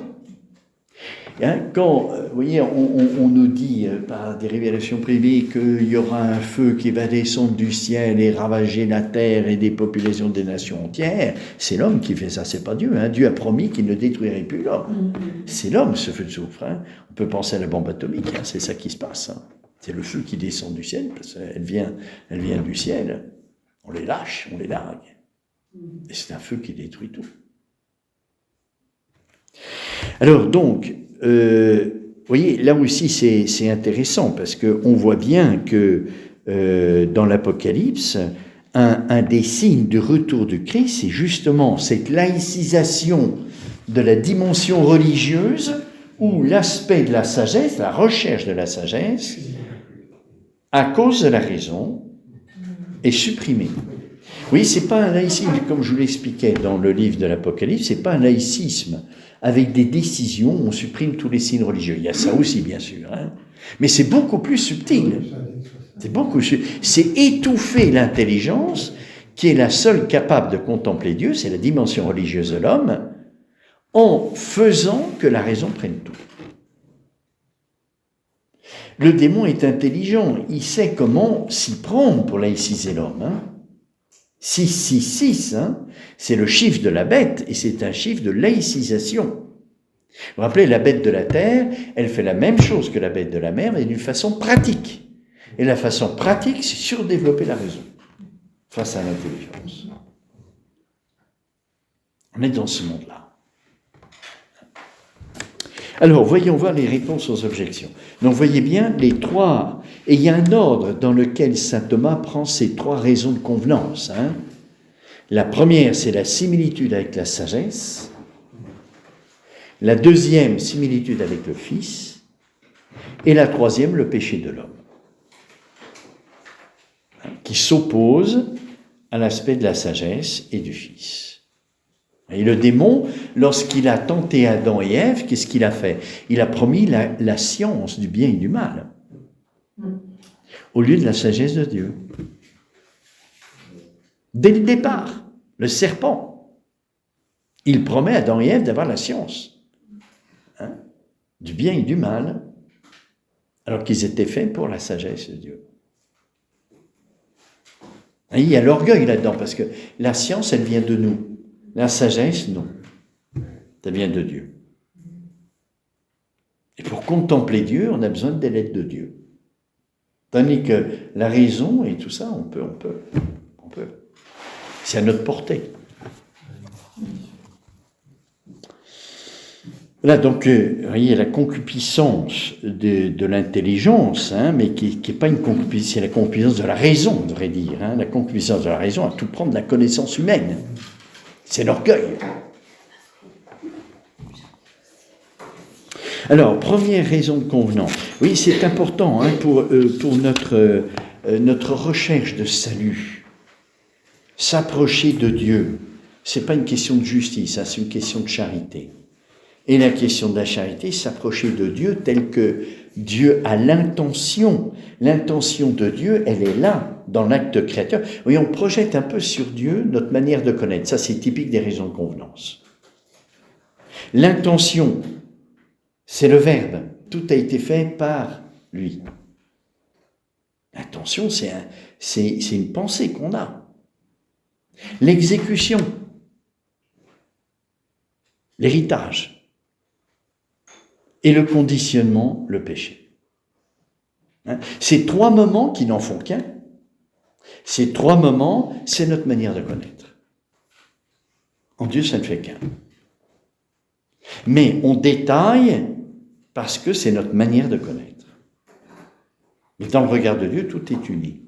Quand, vous voyez, on nous dit par des révélations privées qu'il y aura un feu qui va descendre du ciel et ravager la terre et des populations des nations entières, c'est l'homme qui fait ça, c'est pas Dieu. Dieu a promis qu'il ne détruirait plus l'homme. C'est l'homme, ce feu de soufre. On peut penser à la bombe atomique, c'est ça qui se passe. C'est le feu qui descend du ciel, parce qu'elle vient du ciel. On les lâche, on les largue. Et c'est un feu qui détruit tout. Alors donc, vous voyez, là aussi c'est intéressant, parce qu'on voit bien que dans l'Apocalypse, un des signes du retour du Christ, c'est justement cette laïcisation de la dimension religieuse, où l'aspect de la sagesse, la recherche de la sagesse, à cause de la raison, est supprimé. Oui, c'est pas un laïcisme, comme je vous l'expliquais dans le livre de l'Apocalypse, c'est pas un laïcisme avec des décisions, on supprime tous les signes religieux. Il y a ça aussi, bien sûr, mais c'est beaucoup plus subtil. C'est étouffer l'intelligence, qui est la seule capable de contempler Dieu, c'est la dimension religieuse de l'homme, en faisant que la raison prenne tout. Le démon est intelligent, il sait comment s'y prendre pour laïciser l'homme. 666, c'est le chiffre de la bête, et c'est un chiffre de laïcisation. Vous vous rappelez, la bête de la terre, elle fait la même chose que la bête de la mer, mais d'une façon pratique. Et la façon pratique, c'est surdévelopper la raison face à l'intelligence. On est dans ce monde-là. Alors, voyons voir les réponses aux objections. Donc, voyez bien les trois, et il y a un ordre dans lequel saint Thomas prend ces trois raisons de convenance. La première, c'est la similitude avec la sagesse. La deuxième, similitude avec le Fils. Et la troisième, le péché de l'homme, qui s'oppose à l'aspect de la sagesse et du Fils. Et le démon, lorsqu'il a tenté Adam et Ève, qu'est-ce qu'il a fait? Il a promis la science du bien et du mal, au lieu de la sagesse de Dieu. Dès le départ, le serpent, il promet à Adam et Ève d'avoir la science du bien et du mal, alors qu'ils étaient faits pour la sagesse de Dieu. Et il y a l'orgueil là-dedans, parce que la science, elle vient de nous. La sagesse, non. Ça vient de Dieu. Et pour contempler Dieu, on a besoin de l'aide de Dieu. Tandis que la raison et tout ça, on peut. C'est à notre portée. Là, donc, vous voyez, la concupiscence de l'intelligence, mais qui n'est pas une concupiscence, c'est la concupiscence de la raison, on devrait dire. La concupiscence de la raison à tout prendre de la connaissance humaine. C'est l'orgueil. Alors, première raison de convenance. Oui, c'est important pour notre recherche de salut. S'approcher de Dieu, ce n'est pas une question de justice, c'est une question de charité. Et la question de la charité, s'approcher de Dieu tel que Dieu a l'intention. L'intention de Dieu, elle est là, dans l'acte créateur. Oui, on projette un peu sur Dieu notre manière de connaître. Ça, c'est typique des raisons de convenance. L'intention, c'est le Verbe. Tout a été fait par lui. L'intention, c'est une pensée qu'on a. L'exécution, l'héritage. Et le conditionnement, le péché. Ces trois moments qui n'en font qu'un, ces trois moments, c'est notre manière de connaître. En Dieu, ça ne fait qu'un. Mais on détaille parce que c'est notre manière de connaître. Mais dans le regard de Dieu, tout est uni.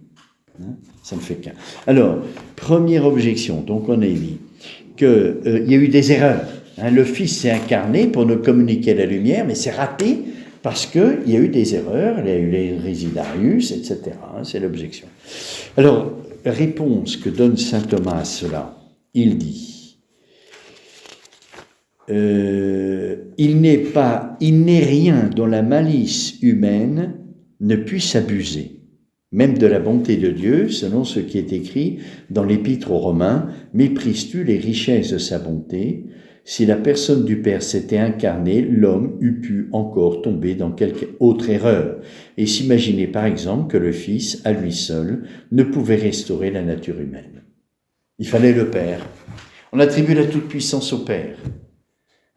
Ça ne fait qu'un. Alors, première objection, donc on a dit qu'il y a eu des erreurs. Le Fils s'est incarné pour nous communiquer la lumière, mais c'est raté parce qu'il y a eu des erreurs, il y a eu les résidarius, etc. C'est l'objection. Alors, réponse que donne saint Thomas à cela, il dit il n'est rien dont la malice humaine ne puisse abuser, même de la bonté de Dieu, selon ce qui est écrit dans l'Épître aux Romains, méprises-tu les richesses de sa bonté, Si la personne du Père s'était incarnée, l'homme eût pu encore tomber dans quelque autre erreur et s'imaginer par exemple que le Fils, à lui seul, ne pouvait restaurer la nature humaine. Il fallait le Père. On attribue la toute-puissance au Père.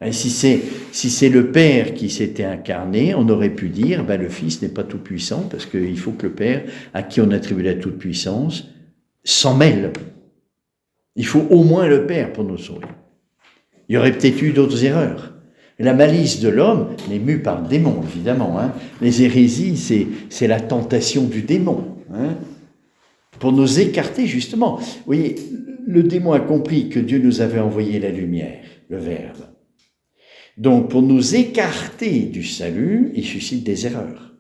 Et si c'est le Père qui s'était incarné, on aurait pu dire le Fils n'est pas tout-puissant parce qu'il faut que le Père, à qui on attribue la toute-puissance, s'en mêle. Il faut au moins le Père pour nous sauver. Il y aurait peut-être eu d'autres erreurs. La malice de l'homme est mue par le démon, évidemment. Les hérésies, c'est la tentation du démon. Pour nous écarter, justement. Vous voyez, le démon a compris que Dieu nous avait envoyé la lumière, le Verbe. Donc, pour nous écarter du salut, il suscite des erreurs.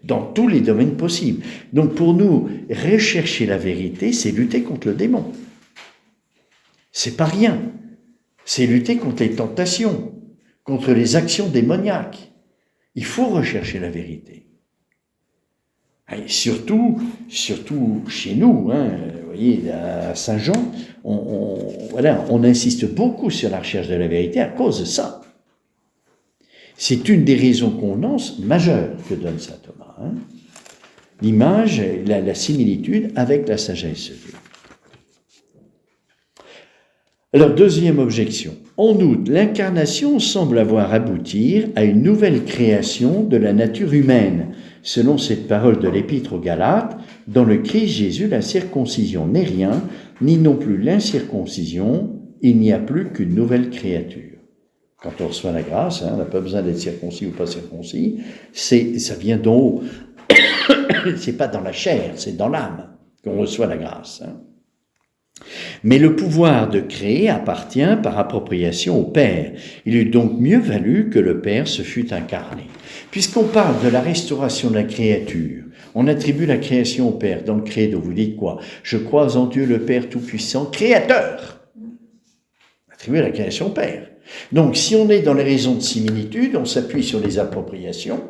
Dans tous les domaines possibles. Donc, pour nous, rechercher la vérité, c'est lutter contre le démon. C'est pas rien. C'est lutter contre les tentations, contre les actions démoniaques. Il faut rechercher la vérité. Et surtout chez nous, vous voyez, à Saint-Jean, on insiste beaucoup sur la recherche de la vérité à cause de ça. C'est une des raisons convenances majeures que donne saint Thomas. L'image, la similitude avec la sagesse de Dieu. Alors, deuxième objection. En outre, l'incarnation semble avoir aboutir à une nouvelle création de la nature humaine, selon cette parole de l'Épître aux Galates, dans le Christ Jésus, la circoncision n'est rien, ni non plus l'incirconcision, il n'y a plus qu'une nouvelle créature. Quand on reçoit la grâce, on n'a pas besoin d'être circoncis ou pas circoncis, ça vient d'en haut. C'est pas dans la chair, c'est dans l'âme qu'on reçoit la grâce. Mais le pouvoir de créer appartient par appropriation au Père. Il eût donc mieux valu que le Père se fût incarné. Puisqu'on parle de la restauration de la créature, on attribue la création au Père. Dans le credo, vous dites quoi? Je crois en Dieu le Père Tout-Puissant, Créateur. Attribuer la création au Père. Donc, si on est dans les raisons de similitude, on s'appuie sur les appropriations.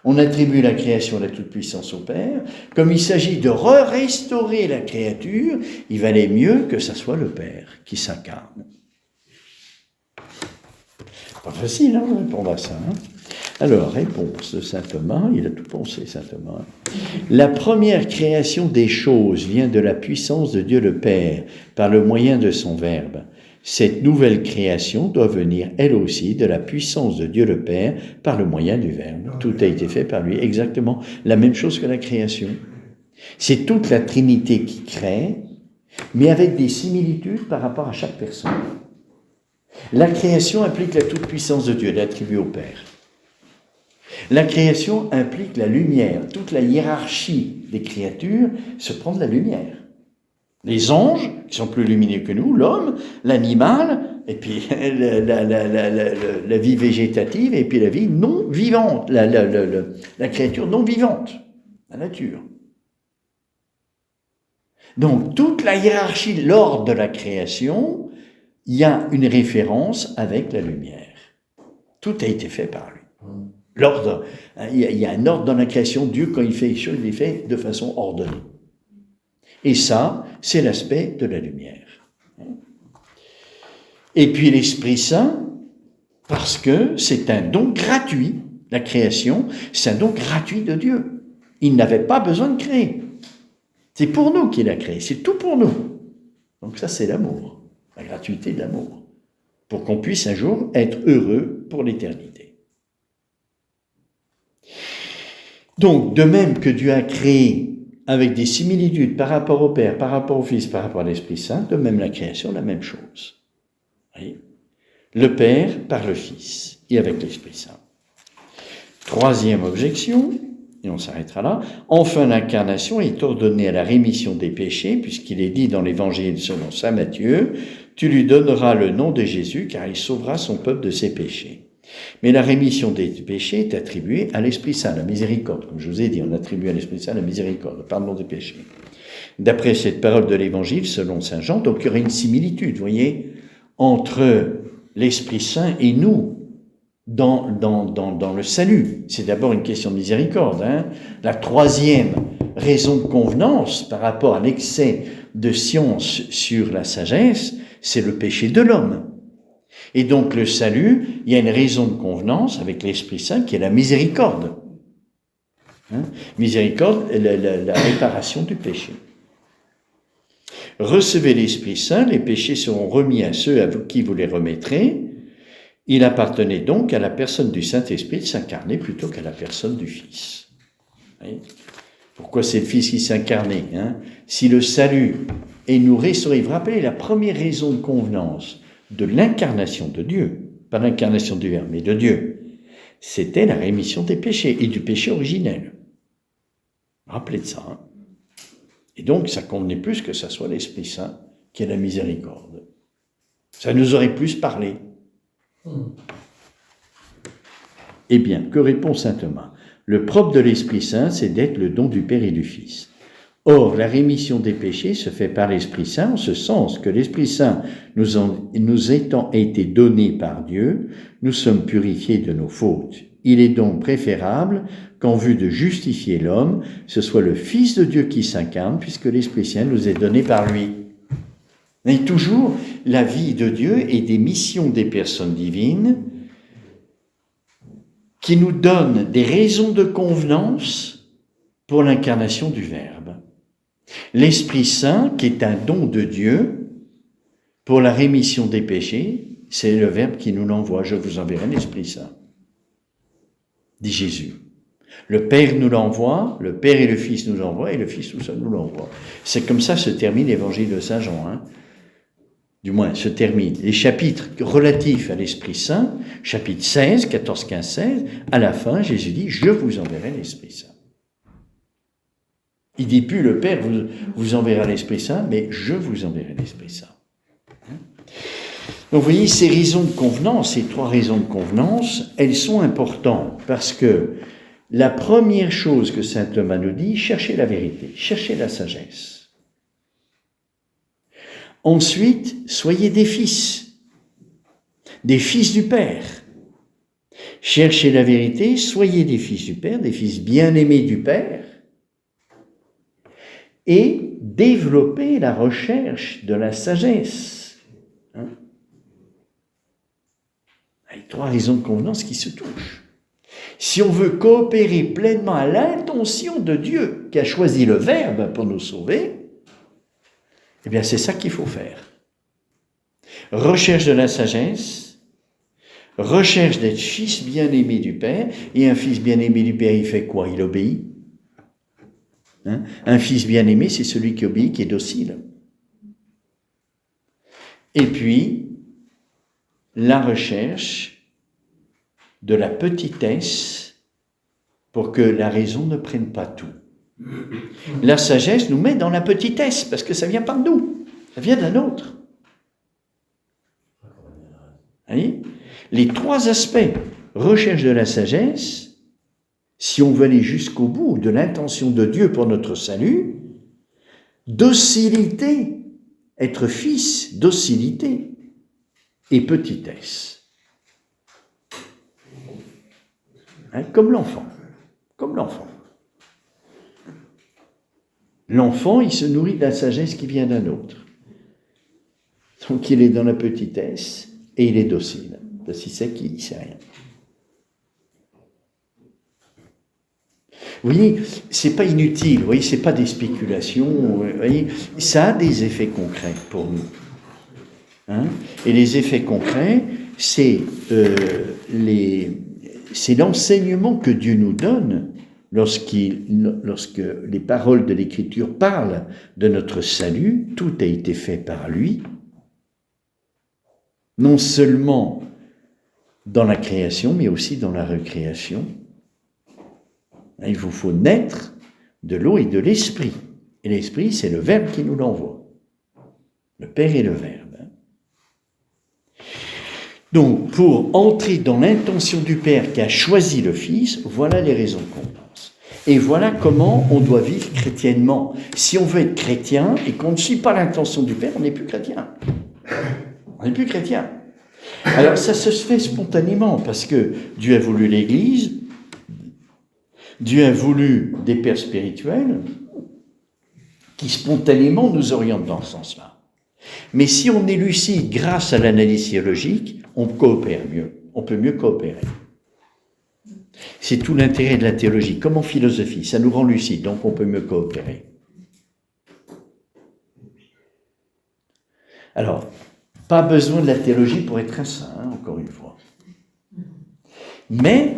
On attribue la création de la toute-puissance au Père. Comme il s'agit de restaurer la créature, il valait mieux que ça soit le Père qui s'incarne. Pas facile de répondre à ça. Alors, réponse de saint Thomas, il a tout pensé, saint Thomas. La première création des choses vient de la puissance de Dieu le Père, par le moyen de son Verbe. Cette nouvelle création doit venir, elle aussi, de la puissance de Dieu le Père par le moyen du Verbe. Tout a été fait par lui, exactement la même chose que la création. C'est toute la Trinité qui crée, mais avec des similitudes par rapport à chaque personne. La création implique la toute-puissance de Dieu, l'attribue au Père. La création implique la lumière. Toute la hiérarchie des créatures se prend de la lumière. Les anges, qui sont plus lumineux que nous, l'homme, l'animal, et puis la vie végétative, et puis la vie non vivante, la créature non vivante, la nature. Donc, toute la hiérarchie, l'ordre de la création, il y a une référence avec la lumière. Tout a été fait par lui. L'ordre, il y a un ordre dans la création. Dieu, quand il fait les choses, il les fait de façon ordonnée. Et ça, c'est l'aspect de la lumière. Et puis l'Esprit Saint, parce que c'est un don gratuit, la création, c'est un don gratuit de Dieu. Il n'avait pas besoin de créer. C'est pour nous qu'il a créé, c'est tout pour nous. Donc ça, c'est l'amour, la gratuité de l'amour, pour qu'on puisse un jour être heureux pour l'éternité. Donc, de même que Dieu a créé avec des similitudes par rapport au Père, par rapport au Fils, par rapport à l'Esprit Saint, de même la création, la même chose. Oui. Le Père par le Fils et avec l'Esprit Saint. Troisième objection, et on s'arrêtera là. Enfin, l'incarnation est ordonnée à la rémission des péchés, puisqu'il est dit dans l'Évangile selon saint Matthieu, « Tu lui donneras le nom de Jésus, car il sauvera son peuple de ses péchés. » Mais la rémission des péchés est attribuée à l'Esprit Saint, la miséricorde. Comme je vous ai dit, on attribue à l'Esprit Saint la miséricorde, le pardon des péchés. D'après cette parole de l'Évangile, selon saint Jean, donc il y aurait une similitude, vous voyez, entre l'Esprit Saint et nous, dans le salut. C'est d'abord une question de miséricorde. La troisième raison de convenance par rapport à l'excès de science sur la sagesse, c'est le péché de l'homme. Et donc le salut, il y a une raison de convenance avec l'Esprit Saint qui est la miséricorde. Miséricorde, la réparation du péché. Recevez l'Esprit Saint, les péchés seront remis à ceux à qui vous les remettrez. Il appartenait donc à la personne du Saint-Esprit de s'incarner plutôt qu'à la personne du Fils. Pourquoi c'est le Fils qui s'incarnait, Si le salut est nous restaurer, vous vous rappelez la première raison de convenance de l'incarnation de Dieu, pas l'incarnation du Verbe, mais de Dieu, c'était la rémission des péchés et du péché originel. Rappelez de ça. Et donc, ça convenait plus que ça soit l'Esprit Saint qui est la miséricorde. Ça nous aurait plus parlé. Eh bien, que répond saint Thomas ? Le propre de l'Esprit Saint, c'est d'être le don du Père et du Fils. Or, la rémission des péchés se fait par l'Esprit Saint en ce sens que l'Esprit Saint nous étant été donné par Dieu, nous sommes purifiés de nos fautes. Il est donc préférable qu'en vue de justifier l'homme, ce soit le Fils de Dieu qui s'incarne, puisque l'Esprit Saint nous est donné par lui. Mais toujours, la vie de Dieu et des missions des personnes divines qui nous donnent des raisons de convenance pour l'incarnation du Verbe. L'Esprit Saint, qui est un don de Dieu pour la rémission des péchés, c'est le Verbe qui nous l'envoie. Je vous enverrai l'Esprit Saint, dit Jésus. Le Père nous l'envoie, le Père et le Fils nous l'envoient, et le Fils tout seul nous l'envoie. C'est comme ça se termine l'évangile de Saint Jean. Du moins, se termine. Les chapitres relatifs à l'Esprit Saint, chapitre 16, 14, 15, 16, à la fin, Jésus dit « Je vous enverrai l'Esprit Saint ». Il dit plus le Père vous enverra l'Esprit Saint, mais je vous enverrai l'Esprit Saint. Donc vous voyez, ces raisons de convenance, ces trois raisons de convenance, elles sont importantes parce que la première chose que saint Thomas nous dit, cherchez la vérité, cherchez la sagesse. Ensuite, soyez des fils du Père. Cherchez la vérité, soyez des fils du Père, des fils bien-aimés du Père, et développez la recherche de la sagesse. Les trois raisons de convenance qui se touchent. Si on veut coopérer pleinement à l'intention de Dieu qui a choisi le Verbe pour nous sauver, eh bien c'est ça qu'il faut faire. Recherche de la sagesse, recherche d'être fils bien-aimé du Père, et un fils bien-aimé du Père, il fait quoi? Il obéit. Un fils bien-aimé, c'est celui qui obéit, qui est docile. Et puis, la recherche de la petitesse pour que la raison ne prenne pas tout. La sagesse nous met dans la petitesse, parce que ça vient pas de nous, ça vient d'un autre. Voyez ? Les trois aspects, recherche de la sagesse, si on veut aller jusqu'au bout de l'intention de Dieu pour notre salut, docilité, être fils, docilité, et petitesse. Comme l'enfant. L'enfant, il se nourrit de la sagesse qui vient d'un autre. Donc il est dans la petitesse et il est docile. Parce qu'il sait qu'il ne sait rien. Vous voyez, c'est pas inutile, vous voyez, c'est pas des spéculations, vous voyez, ça a des effets concrets pour nous. Et les effets concrets, c'est l'enseignement que Dieu nous donne lorsque les paroles de l'Écriture parlent de notre salut. Tout a été fait par lui, non seulement dans la création, mais aussi dans la recréation. Il vous faut naître de l'eau et de l'esprit. Et l'esprit, c'est le Verbe qui nous l'envoie. Le Père est le Verbe. Donc, pour entrer dans l'intention du Père qui a choisi le Fils, voilà les raisons de convenance. Et voilà comment on doit vivre chrétiennement. Si on veut être chrétien et qu'on ne suit pas l'intention du Père, on n'est plus chrétien. On n'est plus chrétien. Alors, ça se fait spontanément parce que Dieu a voulu l'Église, Dieu a voulu des pères spirituels, qui spontanément nous oriente dans ce sens-là. Mais si on est lucide grâce à l'analyse théologique, on coopère mieux, on peut mieux coopérer. C'est tout l'intérêt de la théologie, comme en philosophie, ça nous rend lucide, donc on peut mieux coopérer. Alors, pas besoin de la théologie pour être un saint, hein, encore une fois. Mais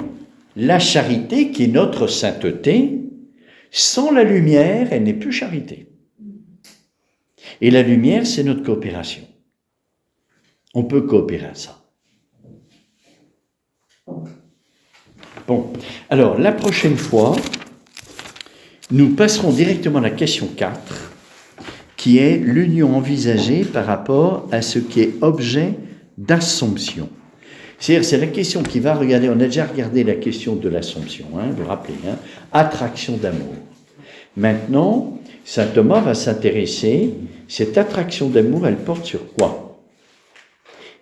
la charité, qui est notre sainteté, sans la lumière, elle n'est plus charité. Et la lumière, c'est notre coopération. On peut coopérer à ça. Bon, alors la prochaine fois, nous passerons directement à la question 4, qui est l'union envisagée par rapport à ce qui est objet d'assomption. C'est-à-dire, c'est la question qui va regarder, on a déjà regardé la question de l'assomption, hein, vous vous rappelez, hein, attraction d'amour. Maintenant, saint Thomas va s'intéresser, cette attraction d'amour, elle porte sur quoi ?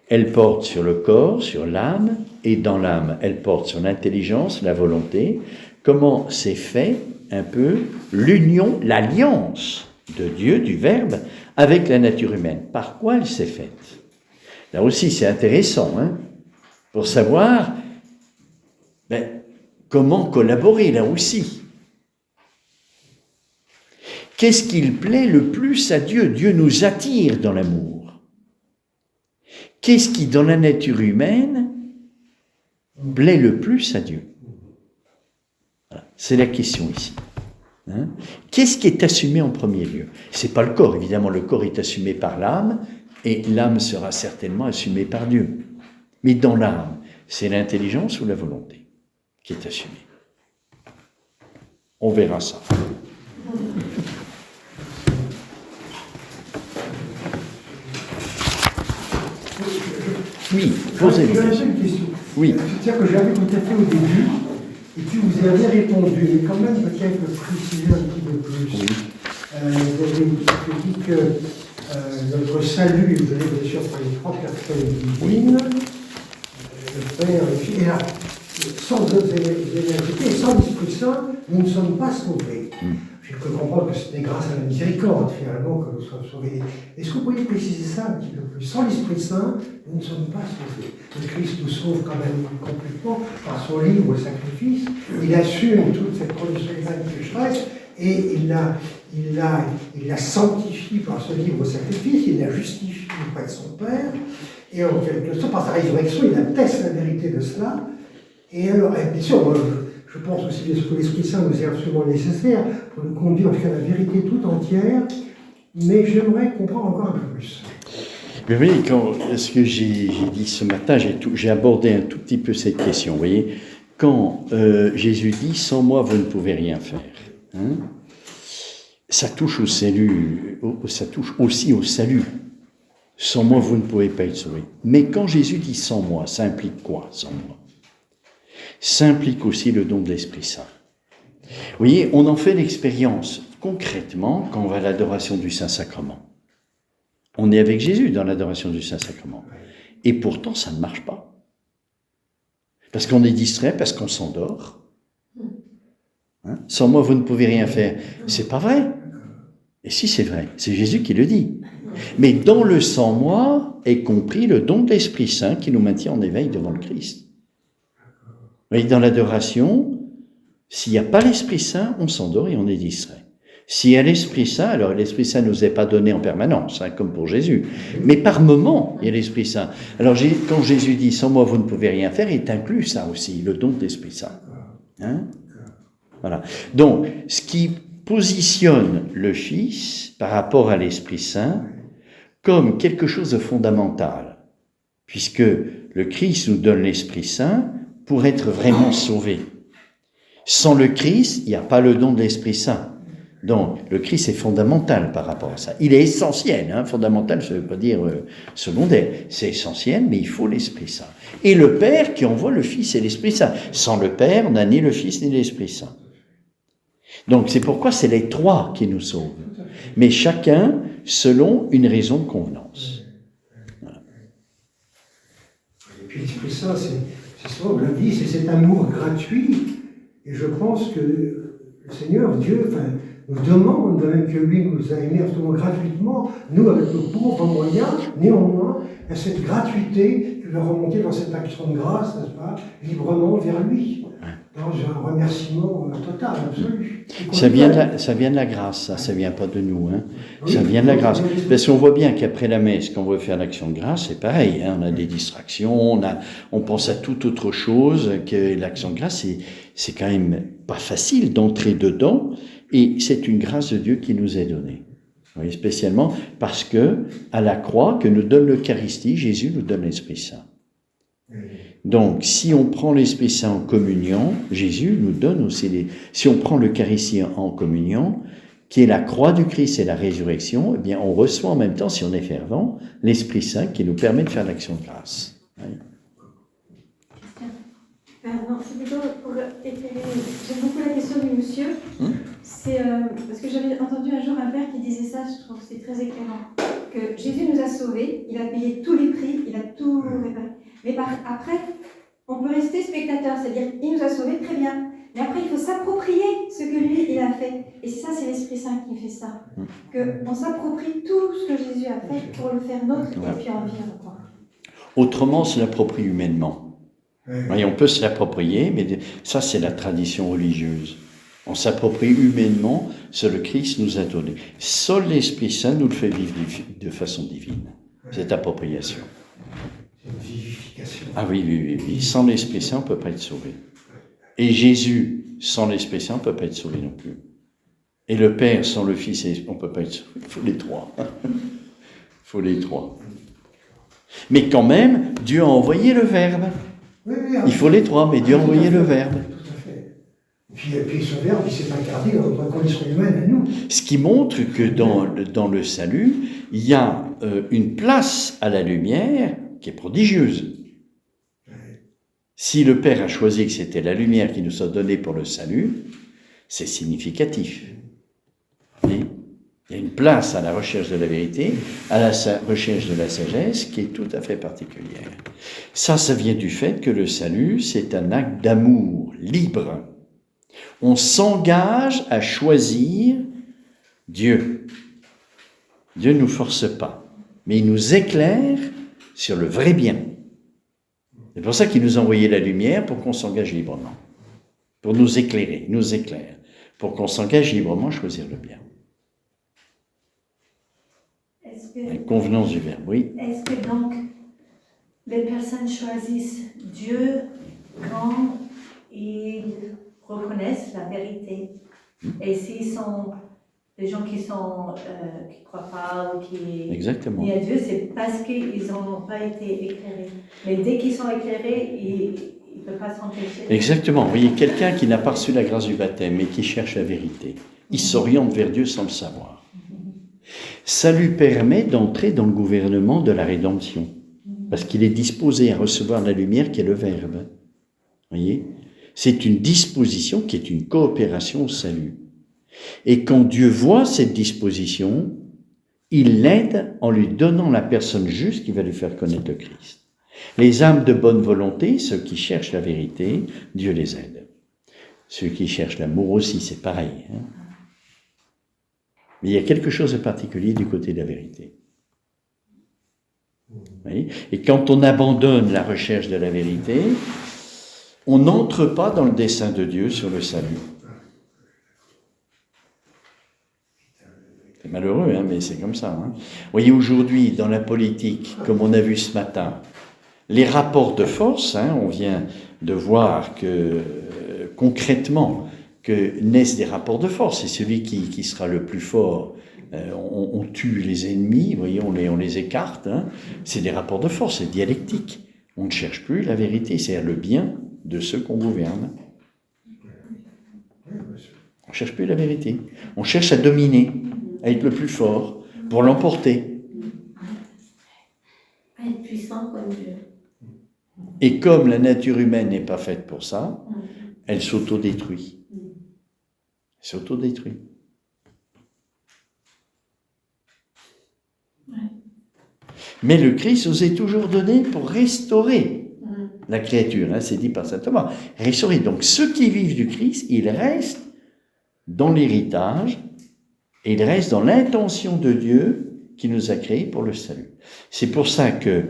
Elle porte sur le corps, sur l'âme, et dans l'âme, elle porte sur l'intelligence, la volonté. Comment s'est fait un peu l'union, l'alliance de Dieu, du Verbe, avec la nature humaine. Par quoi elle s'est faite? Là aussi, c'est intéressant, hein, pour savoir comment collaborer, là aussi. Qu'est-ce qu'il plaît le plus à Dieu? Dieu nous attire dans l'amour. Qu'est-ce qui, dans la nature humaine, plaît le plus à Dieu? Voilà, c'est la question ici. Hein? Qu'est-ce qui est assumé en premier lieu? Ce n'est pas le corps, évidemment, le corps est assumé par l'âme, et l'âme sera certainement assumée par Dieu. Mais dans l'âme, c'est l'intelligence ou la volonté qui est assumée. On verra ça. Oui, posez-vous. J'ai une question. Oui. C'est-à-dire que j'avais tout à fait au début, et puis vous y avez répondu, mais quand même peut-être préciser un petit peu plus. Oui. Vous avez dit que notre salut est donné bien sûr par les trois personnes divines, le Père, le Fils, et là, sans énergie et sans l'Esprit Saint, nous ne sommes pas sauvés. Je peux comprendre que c'était grâce à la miséricorde, finalement, que nous sommes sauvés. Est-ce que vous pourriez préciser ça un petit peu plus? Sans l'Esprit Saint, nous ne sommes pas sauvés. Le Christ nous sauve quand même complètement par son libre sacrifice. Il assume toute cette condition humaine pécheresse et il la sanctifie par ce libre sacrifice, il la justifie auprès de son Père. Et en quelque sorte, par sa résurrection, il atteste la vérité de cela. Et alors, bien sûr, moi, je pense aussi que l'Esprit Saint nous est absolument nécessaire pour nous conduire à la vérité tout entière, mais j'aimerais comprendre encore un peu plus. Mais vous voyez, ce que j'ai dit ce matin, j'ai abordé un tout petit peu cette question. Vous voyez, quand Jésus dit « Sans moi, vous ne pouvez rien faire hein », ça touche au salut, ça touche aussi au salut. Sans moi, vous ne pouvez pas être sauvé. Mais quand Jésus dit « sans moi », ça implique quoi, sans moi? Ça implique aussi le don de l'Esprit Saint. Vous voyez, on en fait l'expérience concrètement quand on va à l'adoration du Saint-Sacrement. On est avec Jésus dans l'adoration du Saint-Sacrement. Et pourtant, ça ne marche pas. Parce qu'on est distrait, parce qu'on s'endort. Hein? Sans moi, vous ne pouvez rien faire. C'est pas vrai. Et si, c'est vrai. C'est Jésus qui le dit. Mais dans le sans moi est compris le don de l'Esprit Saint qui nous maintient en éveil devant le Christ. Vous voyez, dans l'adoration, s'il n'y a pas l'Esprit Saint, on s'endort et on est distrait. S'il y a l'Esprit Saint, alors l'Esprit Saint ne nous est pas donné en permanence, hein, comme pour Jésus, mais par moment, il y a l'Esprit Saint. Alors quand Jésus dit « sans moi, vous ne pouvez rien faire », il inclut ça aussi, le don de l'Esprit Saint. Hein? Voilà. Donc, ce qui positionne le Fils par rapport à l'Esprit Saint comme quelque chose de fondamental, puisque le Christ nous donne l'Esprit Saint pour être vraiment sauvé. Sans le Christ, il n'y a pas le don de l'Esprit Saint. Donc, le Christ est fondamental par rapport à ça. Il est essentiel, hein, fondamental, ça ne veut pas dire secondaire. C'est essentiel, mais il faut l'Esprit Saint. Et le Père qui envoie le Fils et l'Esprit Saint. Sans le Père, on n'a ni le Fils ni l'Esprit Saint. Donc, c'est pourquoi c'est les trois qui nous sauvent. Mais chacun selon une raison de convenance. Voilà. Et puis l'Esprit Saint, c'est souvent, on l'a dit, c'est cet amour gratuit. Et je pense que le Seigneur, Dieu, nous demande, de même que lui nous a aimés absolument gratuitement, nous avec nos pauvres moyens, néanmoins, il y a cette gratuité qui va remonter dans cette action de grâce, n'est-ce pas, librement vers lui, dans un remerciement total, absolu. Ça vient de la grâce, ça vient pas de nous, hein. Ça vient de la grâce. Parce qu'on voit bien qu'après la messe, quand on veut faire l'action de grâce, c'est pareil, hein, on a des distractions, on pense à toute autre chose que l'action de grâce, c'est quand même pas facile d'entrer dedans, et c'est une grâce de Dieu qui nous est donnée. Vous voyez, spécialement parce que, à la croix, que nous donne l'Eucharistie, Jésus nous donne l'Esprit Saint. Donc, si on prend l'Esprit Saint en communion, Jésus nous donne aussi si on prend l'Eucharistie en communion, qui est la croix du Christ et la résurrection, eh bien, on reçoit en même temps, si on est fervent, l'Esprit Saint qui nous permet de faire l'action de grâce. Oui. Non, c'est plutôt pour éclairer. J'aime beaucoup la question du monsieur. C'est parce que j'avais entendu un jour un père qui disait ça, je trouve que c'est très éclairant. Que Jésus nous a sauvés, il a payé tous les prix, il a tout réparé. Mais après, on peut rester spectateur, c'est-à-dire il nous a sauvés, très bien. Mais après, il faut s'approprier ce que lui, il a fait. Et c'est ça, c'est l'Esprit Saint qui fait ça. Qu'on s'approprie tout ce que Jésus a fait pour le faire nôtre et puis en vivre, quoi. Autrement, on se l'approprie humainement. Oui, on peut se l'approprier, mais ça, c'est la tradition religieuse. On s'approprie humainement ce que le Christ nous a donné. Seul l'Esprit Saint nous le fait vivre de façon divine, cette appropriation. C'est une vivification. Ah oui. Sans l'Esprit Saint, on ne peut pas être sauvé. Et Jésus, sans l'Esprit Saint, on ne peut pas être sauvé non plus. Et le Père, sans le Fils, on ne peut pas être sauvé. Il faut les trois. Il faut les trois. Mais quand même, Dieu a envoyé le Verbe. Il faut les trois, mais Dieu a envoyé le Verbe. Tout à fait. Et puis ce Verbe, il s'est incarné dans notre condition humaine à nous. Ce qui montre que dans le salut, il y a une place à la lumière qui est prodigieuse. Si le Père a choisi que c'était la lumière qui nous soit donnée pour le salut, c'est significatif. Mais il y a une place à la recherche de la vérité, à la recherche de la sagesse qui est tout à fait particulière. Ça vient du fait que le salut, c'est un acte d'amour libre. On s'engage à choisir Dieu. Dieu ne nous force pas, mais il nous éclaire sur le vrai bien. C'est pour ça qu'il nous a envoyé la lumière pour qu'on s'engage librement, pour nous éclairer, nous éclaire, pour qu'on s'engage librement à choisir le bien. La convenance du Verbe, oui. Est-ce que donc les personnes choisissent Dieu quand ils reconnaissent la vérité? Et s'ils sont des gens qui croient pas ou qui Exactement. nient à Dieu, c'est parce qu'ils n'ont pas été éclairés. Mais dès qu'ils sont éclairés, ils ne peuvent pas s'empêcher. Exactement. Vous voyez, quelqu'un qui n'a pas reçu la grâce du baptême et qui cherche la vérité, il s'oriente vers Dieu sans le savoir. Ça lui permet d'entrer dans le gouvernement de la rédemption, parce qu'il est disposé à recevoir la lumière qui est le Verbe. Vous voyez ? C'est une disposition qui est une coopération au salut. Et quand Dieu voit cette disposition, il l'aide en lui donnant la personne juste qui va lui faire connaître le Christ. Les âmes de bonne volonté, ceux qui cherchent la vérité, Dieu les aide. Ceux qui cherchent l'amour aussi, c'est pareil. Hein. Mais il y a quelque chose de particulier du côté de la vérité. Vous voyez ? Et quand on abandonne la recherche de la vérité, on n'entre pas dans le dessein de Dieu sur le salut. C'est malheureux, hein, mais c'est comme ça. Hein. Vous voyez, aujourd'hui, dans la politique, comme on a vu ce matin, les rapports de force, hein, on vient de voir que concrètement, que naissent des rapports de force. Et celui qui sera le plus fort, on tue les ennemis, vous voyez, on les écarte. Hein. C'est des rapports de force, c'est dialectique. On ne cherche plus la vérité, c'est-à-dire le bien de ceux qu'on gouverne. On ne cherche plus la vérité. On cherche à dominer, à être le plus fort, pour l'emporter. À être puissant comme Dieu. Et comme la nature humaine n'est pas faite pour ça, elle s'autodétruit. S'autodétruit. Mais le Christ nous est toujours donné pour restaurer la créature. Hein, c'est dit par saint Thomas. Restaurer. Donc ceux qui vivent du Christ, ils restent dans l'héritage Et il reste dans l'intention de Dieu qui nous a créés pour le salut. C'est pour ça que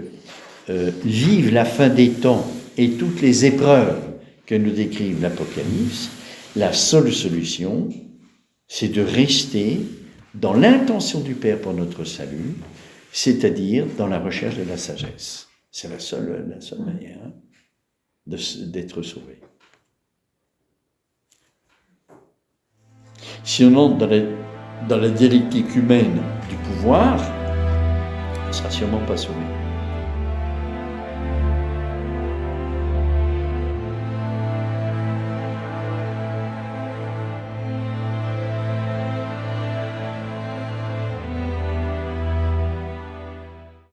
vivre la fin des temps et toutes les épreuves que nous décrive l'Apocalypse, la seule solution, c'est de rester dans l'intention du Père pour notre salut, c'est-à-dire dans la recherche de la sagesse. C'est la seule manière d'être sauvé. Si on entre dans la dialectique humaine du pouvoir, on ne sera sûrement pas sauvé.